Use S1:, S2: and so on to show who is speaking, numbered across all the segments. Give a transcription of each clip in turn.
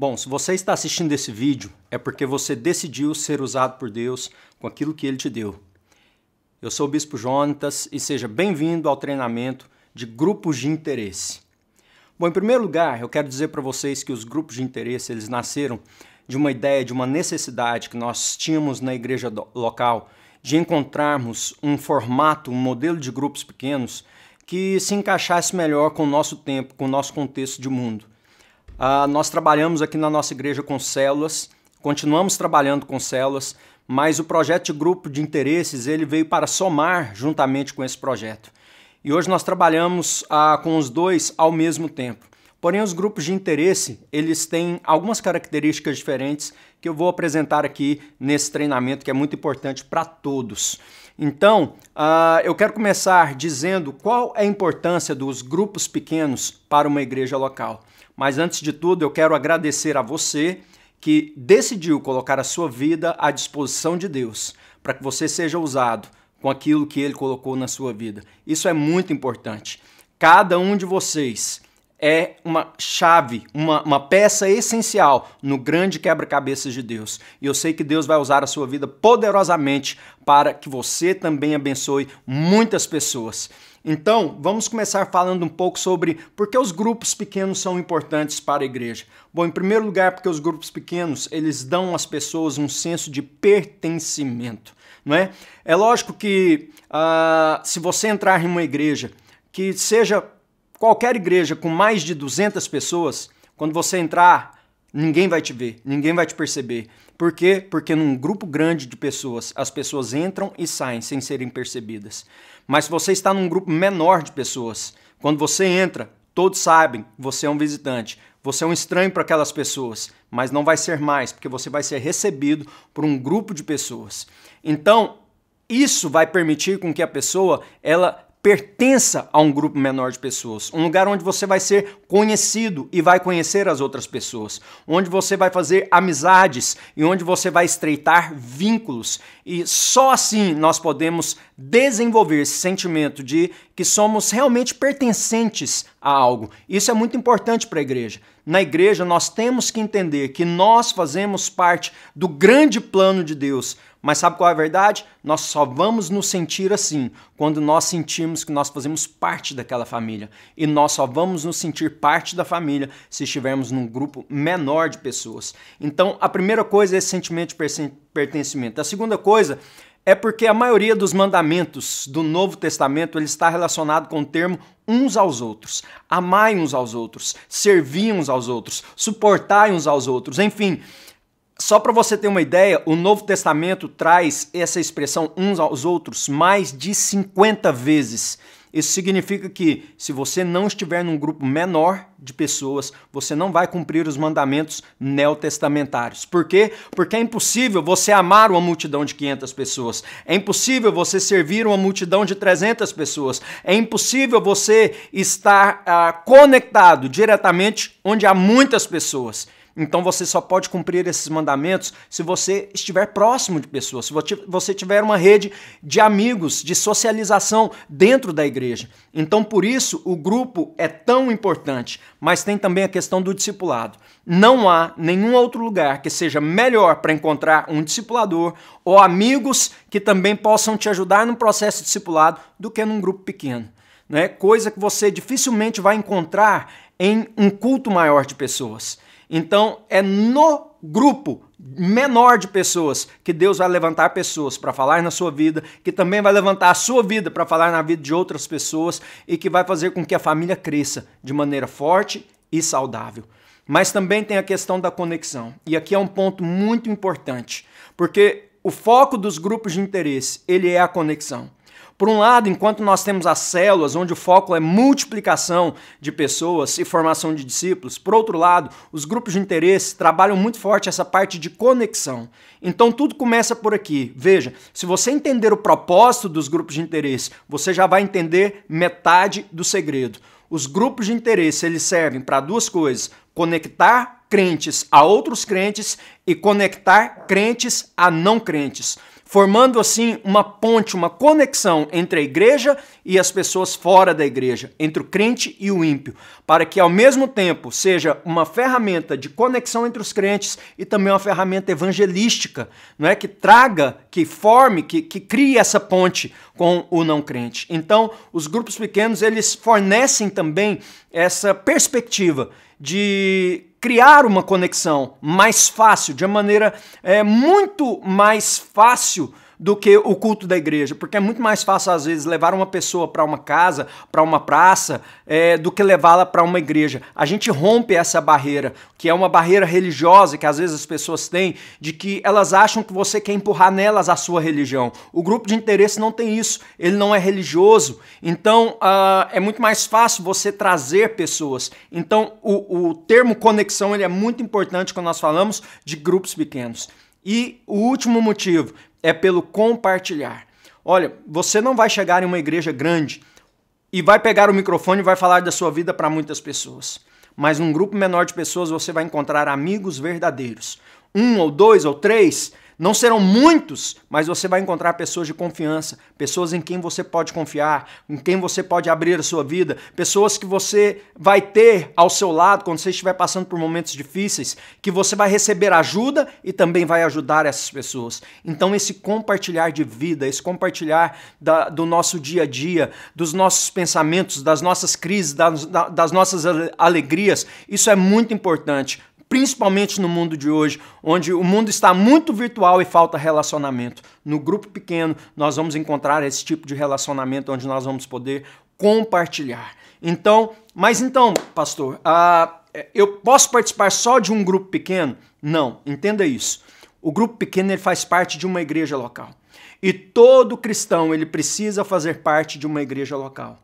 S1: Bom, se você está assistindo esse vídeo, é porque você decidiu ser usado por Deus com aquilo que Ele te deu. Eu sou o Bispo Jonatas e seja bem-vindo ao treinamento de grupos de interesse. Bom, em primeiro lugar, eu quero dizer para vocês que os grupos de interesse, eles nasceram de uma ideia, de uma necessidade que nós tínhamos na igreja local de encontrarmos um formato, um modelo de grupos pequenos que se encaixasse melhor com o nosso tempo, com o nosso contexto de mundo. Nós trabalhamos aqui na nossa igreja com células, continuamos trabalhando com células, mas o projeto de grupo de interesses ele veio para somar juntamente com esse projeto. E hoje nós trabalhamos com os dois ao mesmo tempo. Porém, os grupos de interesse, eles têm algumas características diferentes que eu vou apresentar aqui nesse treinamento, que é muito importante para todos. Então, eu quero começar dizendo qual é a importância dos grupos pequenos para uma igreja local. Mas antes de tudo, eu quero agradecer a você que decidiu colocar a sua vida à disposição de Deus, para que você seja usado com aquilo que Ele colocou na sua vida. Isso é muito importante. Cada um de vocês é uma chave, uma peça essencial no grande quebra-cabeças de Deus. E eu sei que Deus vai usar a sua vida poderosamente para que você também abençoe muitas pessoas. Então, vamos começar falando um pouco sobre por que os grupos pequenos são importantes para a igreja. Bom, em primeiro lugar, porque os grupos pequenos, eles dão às pessoas um senso de pertencimento, não é? É lógico que se você entrar em uma igreja, que seja qualquer igreja com mais de 200 pessoas, quando você entrar, ninguém vai te ver, ninguém vai te perceber. Por quê? Porque num grupo grande de pessoas, as pessoas entram e saem sem serem percebidas. Mas se você está num grupo menor de pessoas, quando você entra, todos sabem que você é um visitante, você é um estranho para aquelas pessoas, mas não vai ser mais, porque você vai ser recebido por um grupo de pessoas. Então, isso vai permitir com que a pessoa, ela pertença a um grupo menor de pessoas, um lugar onde você vai ser conhecido e vai conhecer as outras pessoas, onde você vai fazer amizades e onde você vai estreitar vínculos. E só assim nós podemos desenvolver esse sentimento de que somos realmente pertencentes a algo. Isso é muito importante para a igreja. Na igreja nós temos que entender que nós fazemos parte do grande plano de Deus. Mas sabe qual é a verdade? Nós só vamos nos sentir assim quando nós sentirmos que nós fazemos parte daquela família. E nós só vamos nos sentir parte da família se estivermos num grupo menor de pessoas. Então, a primeira coisa é esse sentimento de pertencimento. A segunda coisa é porque a maioria dos mandamentos do Novo Testamento ele está relacionado com o termo uns aos outros. Amai uns aos outros, servir uns aos outros, suportai uns aos outros, enfim. Só para você ter uma ideia, o Novo Testamento traz essa expressão uns aos outros mais de 50 vezes. Isso significa que se você não estiver num grupo menor de pessoas, você não vai cumprir os mandamentos neotestamentários. Por quê? Porque é impossível você amar uma multidão de 500 pessoas. É impossível você servir uma multidão de 300 pessoas. É impossível você estar conectado diretamente onde há muitas pessoas. Então você só pode cumprir esses mandamentos se você estiver próximo de pessoas, se você tiver uma rede de amigos, de socialização dentro da igreja. Então por isso o grupo é tão importante, mas tem também a questão do discipulado. Não há nenhum outro lugar que seja melhor para encontrar um discipulador ou amigos que também possam te ajudar no processo de discipulado do que num grupo pequeno, né? Coisa que você dificilmente vai encontrar em um culto maior de pessoas. Então, é no grupo menor de pessoas que Deus vai levantar pessoas para falar na sua vida, que também vai levantar a sua vida para falar na vida de outras pessoas e que vai fazer com que a família cresça de maneira forte e saudável. Mas também tem a questão da conexão. E aqui é um ponto muito importante, porque o foco dos grupos de interesse, ele é a conexão. Por um lado, enquanto nós temos as células, onde o foco é multiplicação de pessoas e formação de discípulos, por outro lado, os grupos de interesse trabalham muito forte essa parte de conexão. Então tudo começa por aqui. Veja, se você entender o propósito dos grupos de interesse, você já vai entender metade do segredo. Os grupos de interesse, eles servem para duas coisas: conectar crentes a outros crentes e conectar crentes a não crentes, formando assim uma ponte, uma conexão entre a igreja e as pessoas fora da igreja, entre o crente e o ímpio, para que ao mesmo tempo seja uma ferramenta de conexão entre os crentes e também uma ferramenta evangelística, não é, que traga, que forme, que crie essa ponte com o não crente. Então, os grupos pequenos, eles fornecem também essa perspectiva de criar uma conexão mais fácil, de uma maneira muito mais fácil do que o culto da igreja, porque é muito mais fácil, às vezes, levar uma pessoa para uma casa, para uma praça, do que levá-la para uma igreja. A gente rompe essa barreira, que é uma barreira religiosa que às vezes as pessoas têm, de que elas acham que você quer empurrar nelas a sua religião. O grupo de interesse não tem isso, ele não é religioso, então é muito mais fácil você trazer pessoas. Então o termo conexão, ele é muito importante quando nós falamos de grupos pequenos. E o último motivo é pelo compartilhar. Olha, você não vai chegar em uma igreja grande e vai pegar o microfone e vai falar da sua vida para muitas pessoas. Mas num grupo menor de pessoas você vai encontrar amigos verdadeiros. 1 ou 2 ou 3, não serão muitos, mas você vai encontrar pessoas de confiança, pessoas em quem você pode confiar, em quem você pode abrir a sua vida, pessoas que você vai ter ao seu lado quando você estiver passando por momentos difíceis, que você vai receber ajuda e também vai ajudar essas pessoas. Então esse compartilhar de vida, esse compartilhar do nosso dia a dia, dos nossos pensamentos, das nossas crises, das nossas alegrias, isso é muito importante. Principalmente no mundo de hoje, onde o mundo está muito virtual e falta relacionamento. No grupo pequeno, nós vamos encontrar esse tipo de relacionamento onde nós vamos poder compartilhar. Então, pastor, eu posso participar só de um grupo pequeno? Não, entenda isso. O grupo pequeno, ele faz parte de uma igreja local. E todo cristão, ele precisa fazer parte de uma igreja local.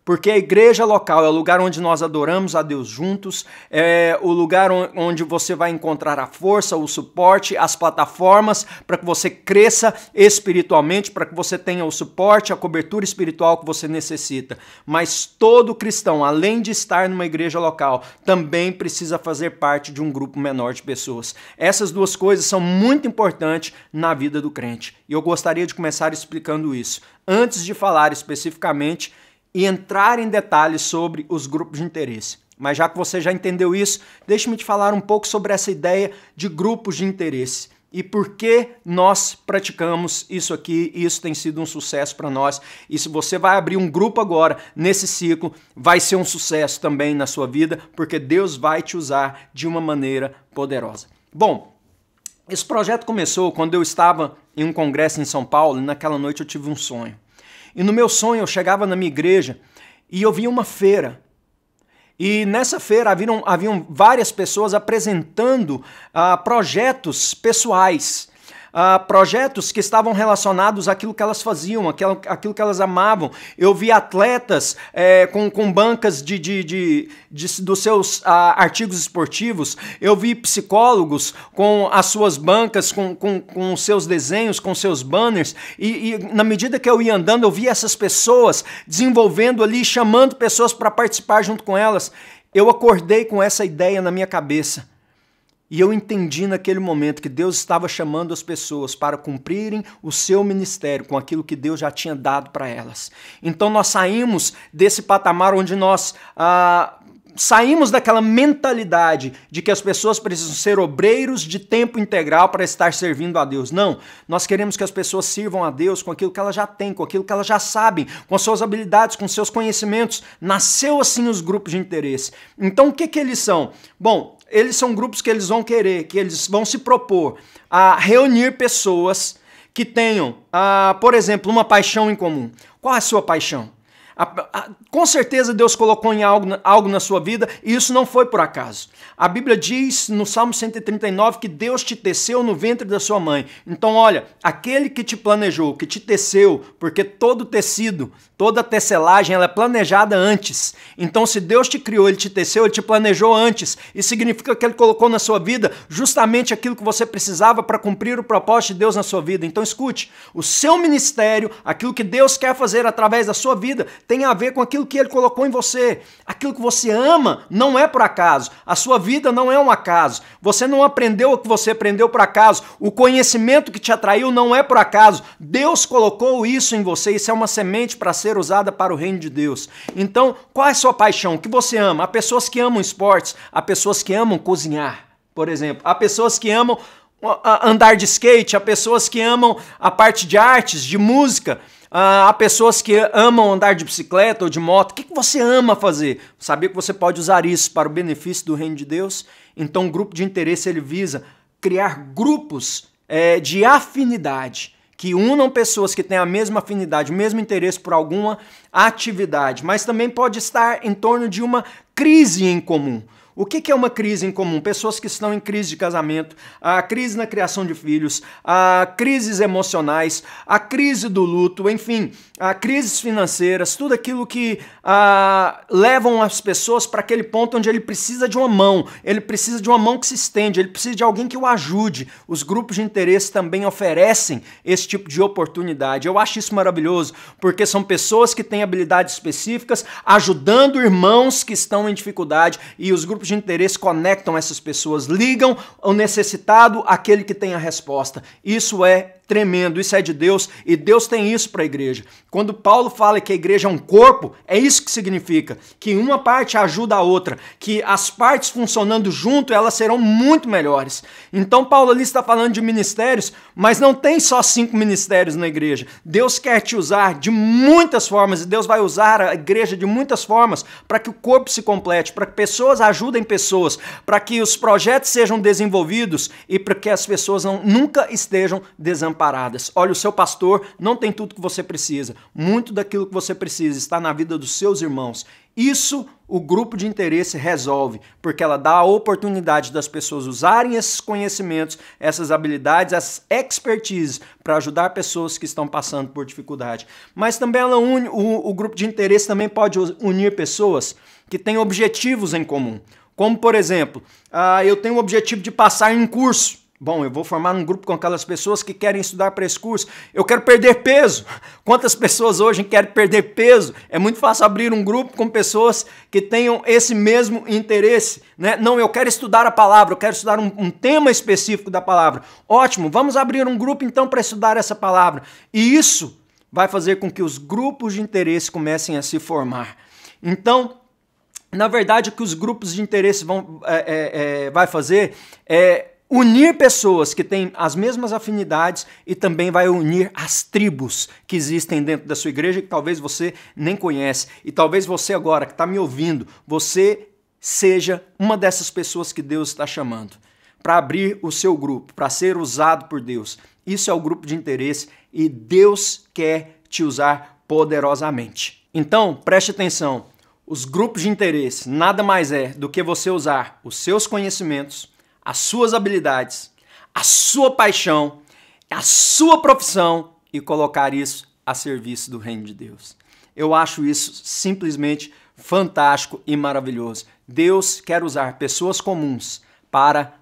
S1: Porque a igreja local é o lugar onde nós adoramos a Deus juntos, é o lugar onde você vai encontrar a força, o suporte, as plataformas para que você cresça espiritualmente, para que você tenha o suporte, a cobertura espiritual que você necessita. Mas todo cristão, além de estar numa igreja local, também precisa fazer parte de um grupo menor de pessoas. Essas duas coisas são muito importantes na vida do crente. E eu gostaria de começar explicando isso. Antes de falar especificamente e entrar em detalhes sobre os grupos de interesse. Mas já que você já entendeu isso, deixe-me te falar um pouco sobre essa ideia de grupos de interesse e por que nós praticamos isso aqui e isso tem sido um sucesso para nós. E se você vai abrir um grupo agora nesse ciclo, vai ser um sucesso também na sua vida, porque Deus vai te usar de uma maneira poderosa. Bom, esse projeto começou quando eu estava em um congresso em São Paulo e naquela noite eu tive um sonho. E no meu sonho eu chegava na minha igreja e eu via uma feira. E nessa feira haviam várias pessoas apresentando projetos pessoais, projetos que estavam relacionados àquilo que elas faziam, àquilo que elas amavam. Eu vi atletas com bancas dos seus artigos esportivos, eu vi psicólogos com as suas bancas, com os seus desenhos, com seus banners, e na medida que eu ia andando, eu vi essas pessoas desenvolvendo ali, chamando pessoas para participar junto com elas. Eu acordei com essa ideia na minha cabeça. E eu entendi naquele momento que Deus estava chamando as pessoas para cumprirem o seu ministério com aquilo que Deus já tinha dado para elas. Então nós saímos desse patamar onde nós saímos daquela mentalidade de que as pessoas precisam ser obreiros de tempo integral para estar servindo a Deus. Não, nós queremos que as pessoas sirvam a Deus com aquilo que elas já têm, com aquilo que elas já sabem, com as suas habilidades, com seus conhecimentos. Nasceu assim os grupos de interesse. Então o que eles são? Bom, eles são grupos que eles vão querer, que eles vão se propor a reunir pessoas que tenham, por exemplo, uma paixão em comum. Qual é a sua paixão? Com certeza Deus colocou em algo na sua vida e isso não foi por acaso. A Bíblia diz no Salmo 139 que Deus te teceu no ventre da sua mãe. Então olha, aquele que te planejou, que te teceu, porque todo tecido, toda tecelagem ela é planejada antes. Então se Deus te criou, Ele te teceu, Ele te planejou antes. Isso significa que Ele colocou na sua vida justamente aquilo que você precisava para cumprir o propósito de Deus na sua vida. Então escute, o seu ministério, aquilo que Deus quer fazer através da sua vida, tem a ver com aquilo que Ele colocou em você. Aquilo que você ama não é por acaso. A sua vida não é um acaso. Você não aprendeu o que você aprendeu por acaso. O conhecimento que te atraiu não é por acaso. Deus colocou isso em você. Isso é uma semente para ser usada para o reino de Deus. Então, qual é a sua paixão? O que você ama? Há pessoas que amam esportes, há pessoas que amam cozinhar, por exemplo. Há pessoas que amam andar de skate, há pessoas que amam a parte de artes, de música, há pessoas que amam andar de bicicleta ou de moto. O que você ama fazer? Sabia que você pode usar isso para o benefício do reino de Deus? Então, o grupo de interesse ele visa criar grupos de afinidade, que unam pessoas que têm a mesma afinidade, o mesmo interesse por alguma atividade, mas também pode estar em torno de uma crise em comum. O que é uma crise em comum? Pessoas que estão em crise de casamento, a crise na criação de filhos, a crises emocionais, a crise do luto, enfim, a crises financeiras, tudo aquilo que levam as pessoas para aquele ponto onde ele precisa de uma mão que se estende, ele precisa de alguém que o ajude. Os grupos de interesse também oferecem esse tipo de oportunidade. Eu acho isso maravilhoso, porque são pessoas que têm habilidades específicas, ajudando irmãos que estão em dificuldade, e os grupos de interesse conectam essas pessoas, ligam o necessitado àquele que tem a resposta. Isso é tremendo, isso é de Deus, e Deus tem isso para a igreja. Quando Paulo fala que a igreja é um corpo, é isso que significa, que uma parte ajuda a outra, que as partes funcionando junto, elas serão muito melhores. Então Paulo ali está falando de ministérios, mas não tem só 5 ministérios na igreja. Deus quer te usar de muitas formas, e Deus vai usar a igreja de muitas formas para que o corpo se complete, para que pessoas ajudem pessoas, para que os projetos sejam desenvolvidos e para que as pessoas nunca estejam desamparadas. Olha, o seu pastor não tem tudo que você precisa. Muito daquilo que você precisa está na vida dos seus irmãos. Isso o grupo de interesse resolve, porque ela dá a oportunidade das pessoas usarem esses conhecimentos, essas habilidades, essas expertises para ajudar pessoas que estão passando por dificuldade. Mas também ela une, o grupo de interesse também pode unir pessoas que têm objetivos em comum. Como, por exemplo, eu tenho o objetivo de passar em um curso. Bom, eu vou formar um grupo com aquelas pessoas que querem estudar para esse curso. Eu quero perder peso. Quantas pessoas hoje querem perder peso? É muito fácil abrir um grupo com pessoas que tenham esse mesmo interesse, né? Não, eu quero estudar a palavra, eu quero estudar um tema específico da palavra. Ótimo, vamos abrir um grupo então para estudar essa palavra. E isso vai fazer com que os grupos de interesse comecem a se formar. Então, na verdade, o que os grupos de interesse vai fazer é unir pessoas que têm as mesmas afinidades e também vai unir as tribos que existem dentro da sua igreja que talvez você nem conhece. E talvez você agora que está me ouvindo, você seja uma dessas pessoas que Deus está chamando para abrir o seu grupo, para ser usado por Deus. Isso é o grupo de interesse e Deus quer te usar poderosamente. Então, preste atenção. Os grupos de interesse nada mais é do que você usar os seus conhecimentos, as suas habilidades, a sua paixão, a sua profissão e colocar isso a serviço do reino de Deus. Eu acho isso simplesmente fantástico e maravilhoso. Deus quer usar pessoas comuns para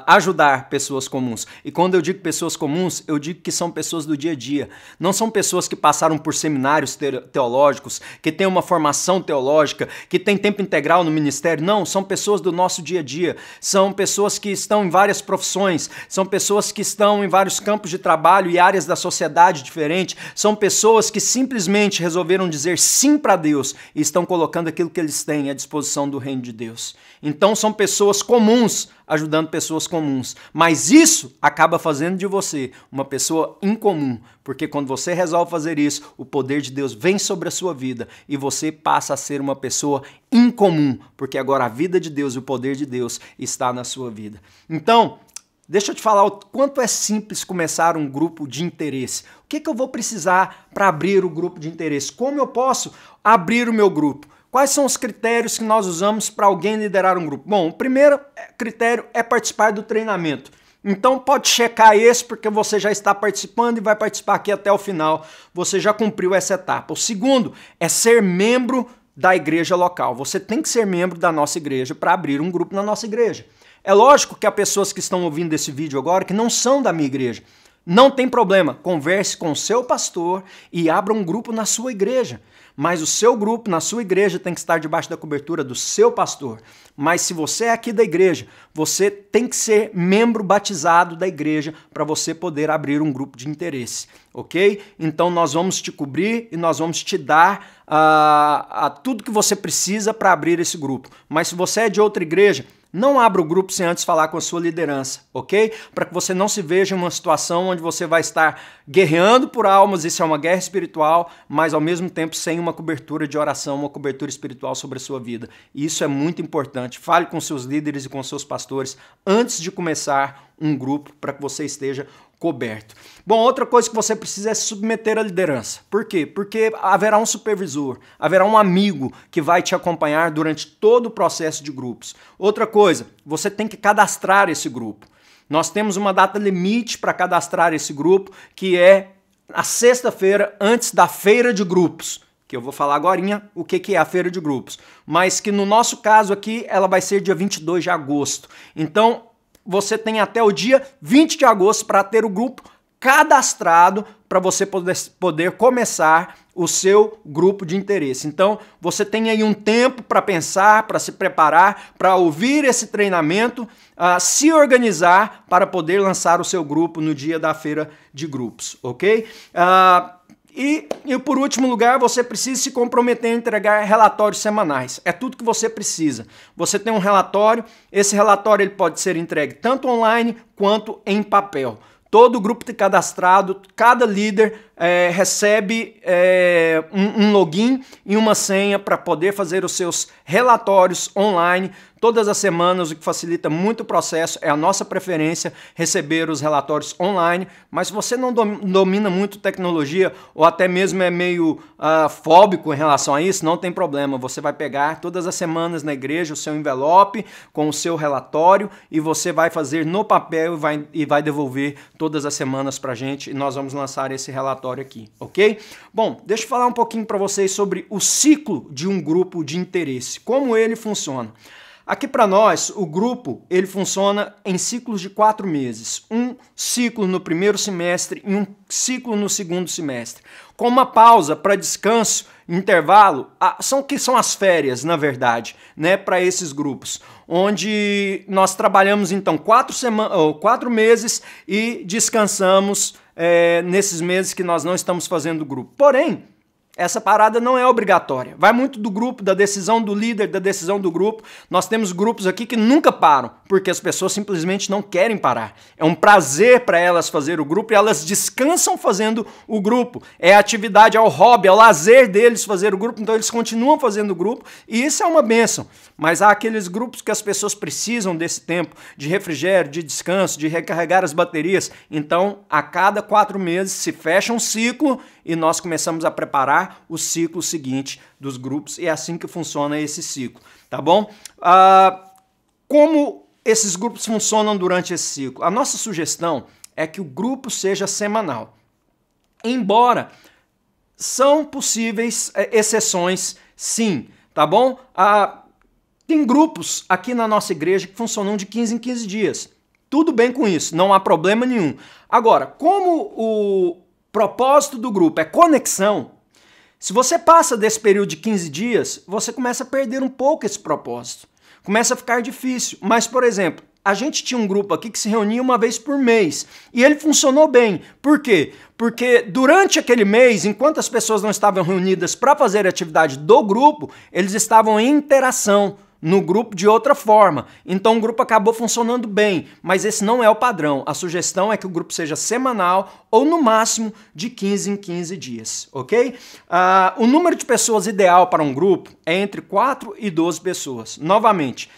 S1: ajudar pessoas comuns. E quando eu digo pessoas comuns, eu digo que são pessoas do dia a dia. Não são pessoas que passaram por seminários teológicos, que têm uma formação teológica, que têm tempo integral no ministério. Não, são pessoas do nosso dia a dia. São pessoas que estão em várias profissões, são pessoas que estão em vários campos de trabalho e áreas da sociedade diferentes. São pessoas que simplesmente resolveram dizer sim para Deus e estão colocando aquilo que eles têm à disposição do reino de Deus. Então são pessoas comuns ajudando pessoas comuns. Mas isso acaba fazendo de você uma pessoa incomum, porque quando você resolve fazer isso, o poder de Deus vem sobre a sua vida e você passa a ser uma pessoa incomum, porque agora a vida de Deus e o poder de Deus está na sua vida. Então, deixa eu te falar o quanto é simples começar um grupo de interesse. O que eu vou precisar para abrir o grupo de interesse? Como eu posso abrir o meu grupo? Quais são os critérios que nós usamos para alguém liderar um grupo? Bom, o primeiro critério é participar do treinamento. Então pode checar esse porque você já está participando e vai participar aqui até o final. Você já cumpriu essa etapa. O segundo é ser membro da igreja local. Você tem que ser membro da nossa igreja para abrir um grupo na nossa igreja. É lógico que há pessoas que estão ouvindo esse vídeo agora que não são da minha igreja. Não tem problema, converse com o seu pastor e abra um grupo na sua igreja. mas o seu grupo na sua igreja tem que estar debaixo da cobertura do seu pastor. Mas se você é aqui da igreja, você tem que ser membro batizado da igreja para você poder abrir um grupo de interesse, ok? Então nós vamos te cobrir e nós vamos te dar tudo que você precisa para abrir esse grupo. Mas se você é de outra igreja, não abra o grupo sem antes falar com a sua liderança, ok? Para que você não se veja em uma situação onde você vai estar guerreando por almas, isso é uma guerra espiritual, mas ao mesmo tempo sem uma cobertura de oração, uma cobertura espiritual sobre a sua vida. E isso é muito importante. Fale com seus líderes e com seus pastores antes de começar um grupo para que você esteja coberto. Bom, outra coisa que você precisa é se submeter à liderança. Por quê? Porque haverá um supervisor, haverá um amigo que vai te acompanhar durante todo o processo de grupos. Outra coisa, você tem que cadastrar esse grupo. Nós temos uma data limite para cadastrar esse grupo, que é a sexta-feira antes da feira de grupos, que eu vou falar agorinha o que é a feira de grupos, mas que no nosso caso aqui ela vai ser dia 22 de agosto. Então, você tem até o dia 20 de agosto para ter o grupo cadastrado para você poder começar o seu grupo de interesse. Então, você tem aí um tempo para pensar, para se preparar, para ouvir esse treinamento, se organizar para poder lançar o seu grupo no dia da feira de grupos, ok? E por último lugar, você precisa se comprometer a entregar relatórios semanais. É tudo que você precisa. Você tem um relatório, esse relatório ele pode ser entregue tanto online quanto em papel. Todo grupo cadastrado, cada líder recebe um login e uma senha para poder fazer os seus relatórios online todas as semanas, o que facilita muito o processo. É a nossa preferência receber os relatórios online, mas se você não domina muito tecnologia ou até mesmo é meio fóbico em relação a isso, não tem problema. Você vai pegar todas as semanas na igreja o seu envelope com o seu relatório e você vai fazer no papel e vai devolver todas as semanas para a gente e nós vamos lançar esse relatório aqui, ok? Bom, deixa eu falar um pouquinho para vocês sobre o ciclo de um grupo de interesse, como ele funciona. Aqui para nós, o grupo ele funciona em ciclos de 4 meses. Um ciclo no primeiro semestre e um ciclo no segundo semestre. Com uma pausa para descanso, intervalo, que são as férias, na verdade, né, para esses grupos. Onde nós trabalhamos, então, 4 meses e descansamos nesses meses que nós não estamos fazendo grupo. Porém, essa parada não é obrigatória. Vai muito do grupo, da decisão do líder, da decisão do grupo. Nós temos grupos aqui que nunca param, porque as pessoas simplesmente não querem parar. É um prazer para elas fazer o grupo e elas descansam fazendo o grupo. É a atividade, é o hobby, é o lazer deles fazer o grupo, então eles continuam fazendo o grupo e isso é uma bênção. Mas há aqueles grupos que as pessoas precisam desse tempo de refrigério, de descanso, de recarregar as baterias. Então, a cada 4 meses se fecha um ciclo e nós começamos a preparar o ciclo seguinte dos grupos e é assim que funciona esse ciclo, tá bom? Como esses grupos funcionam durante esse ciclo? A nossa sugestão é que o grupo seja semanal, embora são possíveis exceções, sim, tá bom? Tem grupos aqui na nossa igreja que funcionam de 15 em 15 dias. Tudo bem com isso, não há problema nenhum. Agora, como o propósito do grupo é conexão, se você passa desse período de 15 dias, você começa a perder um pouco esse propósito. Começa a ficar difícil. Mas, por exemplo, a gente tinha um grupo aqui que se reunia uma vez por mês e ele funcionou bem. Por quê? Porque durante aquele mês, enquanto as pessoas não estavam reunidas para fazer a atividade do grupo, eles estavam em interação no grupo de outra forma. Então o grupo acabou funcionando bem, mas esse não é o padrão. A sugestão é que o grupo seja semanal ou no máximo de 15 em 15 dias, ok? O número de pessoas ideal para um grupo é entre 4 e 12 pessoas. Novamente,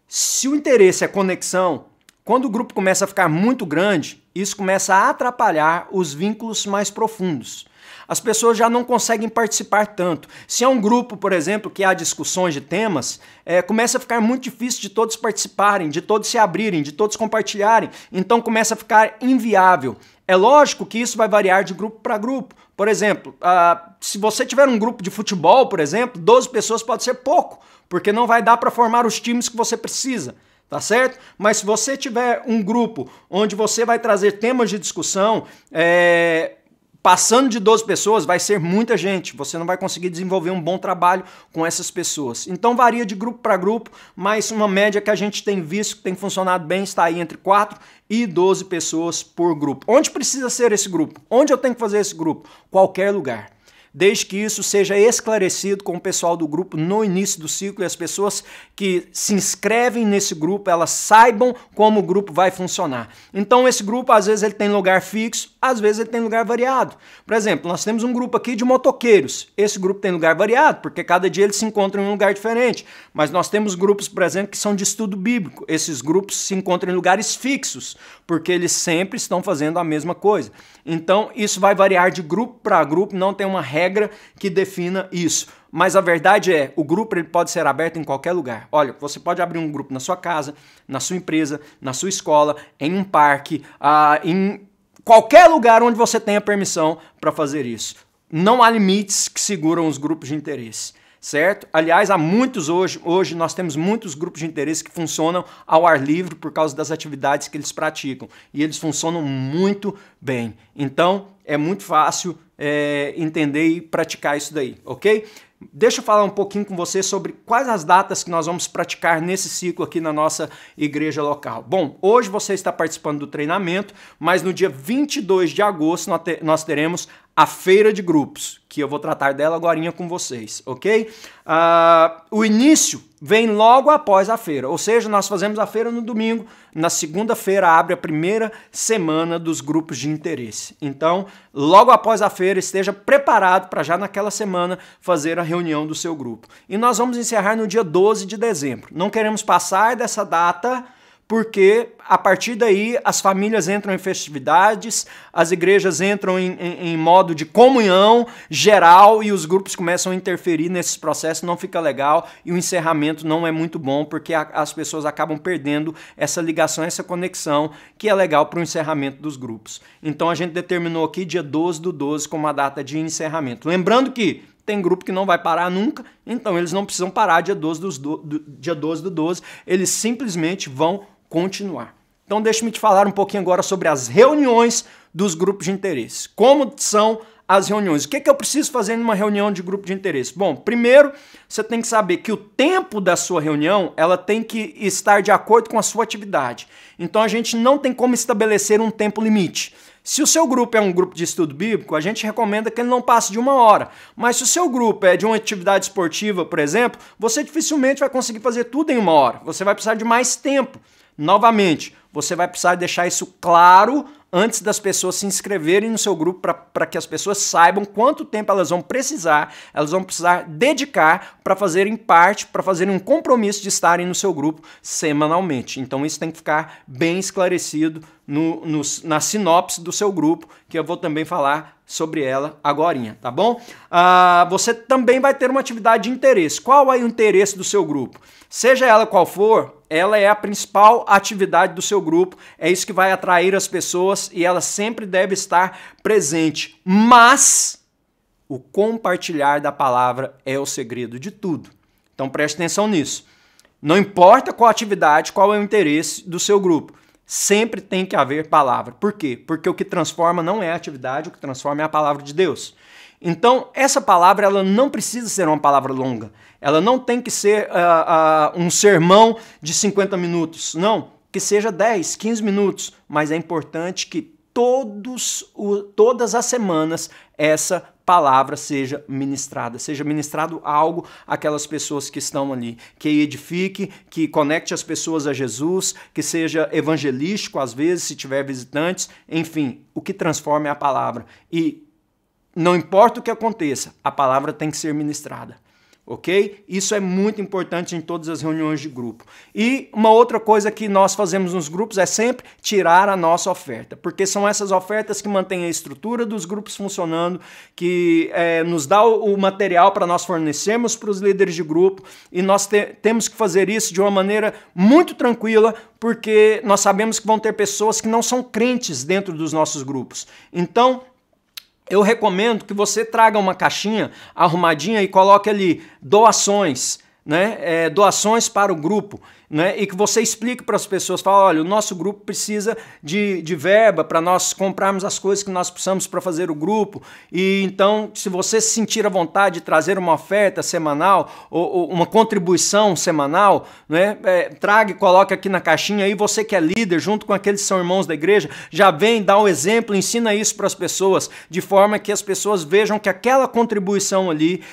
S1: se o interesse é conexão, quando o grupo começa a ficar muito grande, isso começa a atrapalhar os vínculos mais profundos. As pessoas já não conseguem participar tanto. Se é um grupo, por exemplo, que há discussões de temas, começa a ficar muito difícil de todos participarem, de todos se abrirem, de todos compartilharem. Então começa a ficar inviável. É lógico que isso vai variar de grupo para grupo. Por exemplo, se você tiver um grupo de futebol, por exemplo, 12 pessoas pode ser pouco, porque não vai dar para formar os times que você precisa. Tá certo? Mas se você tiver um grupo onde você vai trazer temas de discussão, Passando de 12 pessoas vai ser muita gente, você não vai conseguir desenvolver um bom trabalho com essas pessoas. Então varia de grupo para grupo, mas uma média que a gente tem visto que tem funcionado bem está aí entre 4 e 12 pessoas por grupo. Onde precisa ser esse grupo? Onde eu tenho que fazer esse grupo? Qualquer lugar. Desde que isso seja esclarecido com o pessoal do grupo no início do ciclo e as pessoas que se inscrevem nesse grupo, elas saibam como o grupo vai funcionar. Então esse grupo, às vezes ele tem lugar fixo, às vezes ele tem lugar variado. Por exemplo, nós temos um grupo aqui de motoqueiros. Esse grupo tem lugar variado, porque cada dia eles se encontram em um lugar diferente. Mas nós temos grupos, por exemplo, que são de estudo bíblico. Esses grupos se encontram em lugares fixos, porque eles sempre estão fazendo a mesma coisa. Então isso vai variar de grupo para grupo, não tem uma regra que defina isso. Mas a verdade é, o grupo ele pode ser aberto em qualquer lugar. Olha, você pode abrir um grupo na sua casa, na sua empresa, na sua escola, em um parque, em qualquer lugar onde você tenha permissão para fazer isso. Não há limites que seguram os grupos de interesse, certo? Aliás, há muitos hoje nós temos muitos grupos de interesse que funcionam ao ar livre por causa das atividades que eles praticam. E eles funcionam muito bem. Então, é muito fácil entender e praticar isso daí, ok? Deixa eu falar um pouquinho com você sobre quais as datas que nós vamos praticar nesse ciclo aqui na nossa igreja local. Bom, hoje você está participando do treinamento, mas no dia 22 de agosto nós teremos a feira de grupos, que eu vou tratar dela agorinha com vocês, ok? O início vem logo após a feira, ou seja, nós fazemos a feira no domingo, na segunda-feira abre a primeira semana dos grupos de interesse. Então, logo após a feira, esteja preparado para já naquela semana fazer a reunião do seu grupo. E nós vamos encerrar no dia 12 de dezembro. Não queremos passar dessa data, porque a partir daí as famílias entram em festividades, as igrejas entram em modo de comunhão geral e os grupos começam a interferir nesses processos, não fica legal e o encerramento não é muito bom porque as pessoas acabam perdendo essa ligação, essa conexão que é legal para o encerramento dos grupos. Então a gente determinou aqui dia 12/12 como a data de encerramento. Lembrando que tem grupo que não vai parar nunca, então eles não precisam parar dia 12/12, eles simplesmente vão continuar. Então deixa-me te falar um pouquinho agora sobre as reuniões dos grupos de interesse. Como são as reuniões? O que eu preciso fazer numa reunião de grupo de interesse? Bom, primeiro você tem que saber que o tempo da sua reunião ela tem que estar de acordo com a sua atividade. Então a gente não tem como estabelecer um tempo limite. Se o seu grupo é um grupo de estudo bíblico, a gente recomenda que ele não passe de 1 hora. Mas se o seu grupo é de uma atividade esportiva, por exemplo, você dificilmente vai conseguir fazer tudo em 1 hora. Você vai precisar de mais tempo. Novamente, você vai precisar deixar isso claro antes das pessoas se inscreverem no seu grupo para que as pessoas saibam quanto tempo elas vão precisar dedicar para fazerem parte, para fazerem um compromisso de estarem no seu grupo semanalmente. Então isso tem que ficar bem esclarecido na sinopse do seu grupo, que eu vou também falar sobre ela agorinha, tá bom? Você também vai ter uma atividade de interesse. Qual é o interesse do seu grupo? Seja ela qual for, ela é a principal atividade do seu grupo, é isso que vai atrair as pessoas e ela sempre deve estar presente. Mas o compartilhar da palavra é o segredo de tudo. Então preste atenção nisso. Não importa qual atividade, qual é o interesse do seu grupo, sempre tem que haver palavra. Por quê? Porque o que transforma não é a atividade, o que transforma é a palavra de Deus. Então, essa palavra ela não precisa ser uma palavra longa. Ela não tem que ser um sermão de 50 minutos. Não, que seja 10, 15 minutos. Mas é importante que todas as semanas essa palavra seja ministrado algo àquelas pessoas que estão ali, que edifique, que conecte as pessoas a Jesus, que seja evangelístico às vezes, se tiver visitantes, enfim, o que transforma é a palavra. E não importa o que aconteça, a palavra tem que ser ministrada. Ok? Isso é muito importante em todas as reuniões de grupo. E uma outra coisa que nós fazemos nos grupos é sempre tirar a nossa oferta, porque são essas ofertas que mantêm a estrutura dos grupos funcionando, que nos dá o material para nós fornecermos para os líderes de grupo, e nós temos que fazer isso de uma maneira muito tranquila, porque nós sabemos que vão ter pessoas que não são crentes dentro dos nossos grupos. Então, eu recomendo que você traga uma caixinha arrumadinha e coloque ali doações, né? Doações para o grupo. né, e que você explique para as pessoas, fala, olha, o nosso grupo precisa de verba para nós comprarmos as coisas que nós precisamos para fazer o grupo, e então, se você se sentir à vontade de trazer uma oferta semanal, ou uma contribuição semanal, né, traga e coloque aqui na caixinha, aí você que é líder, junto com aqueles que são irmãos da igreja, já vem, dá um exemplo, ensina isso para as pessoas, de forma que as pessoas vejam que aquela contribuição ali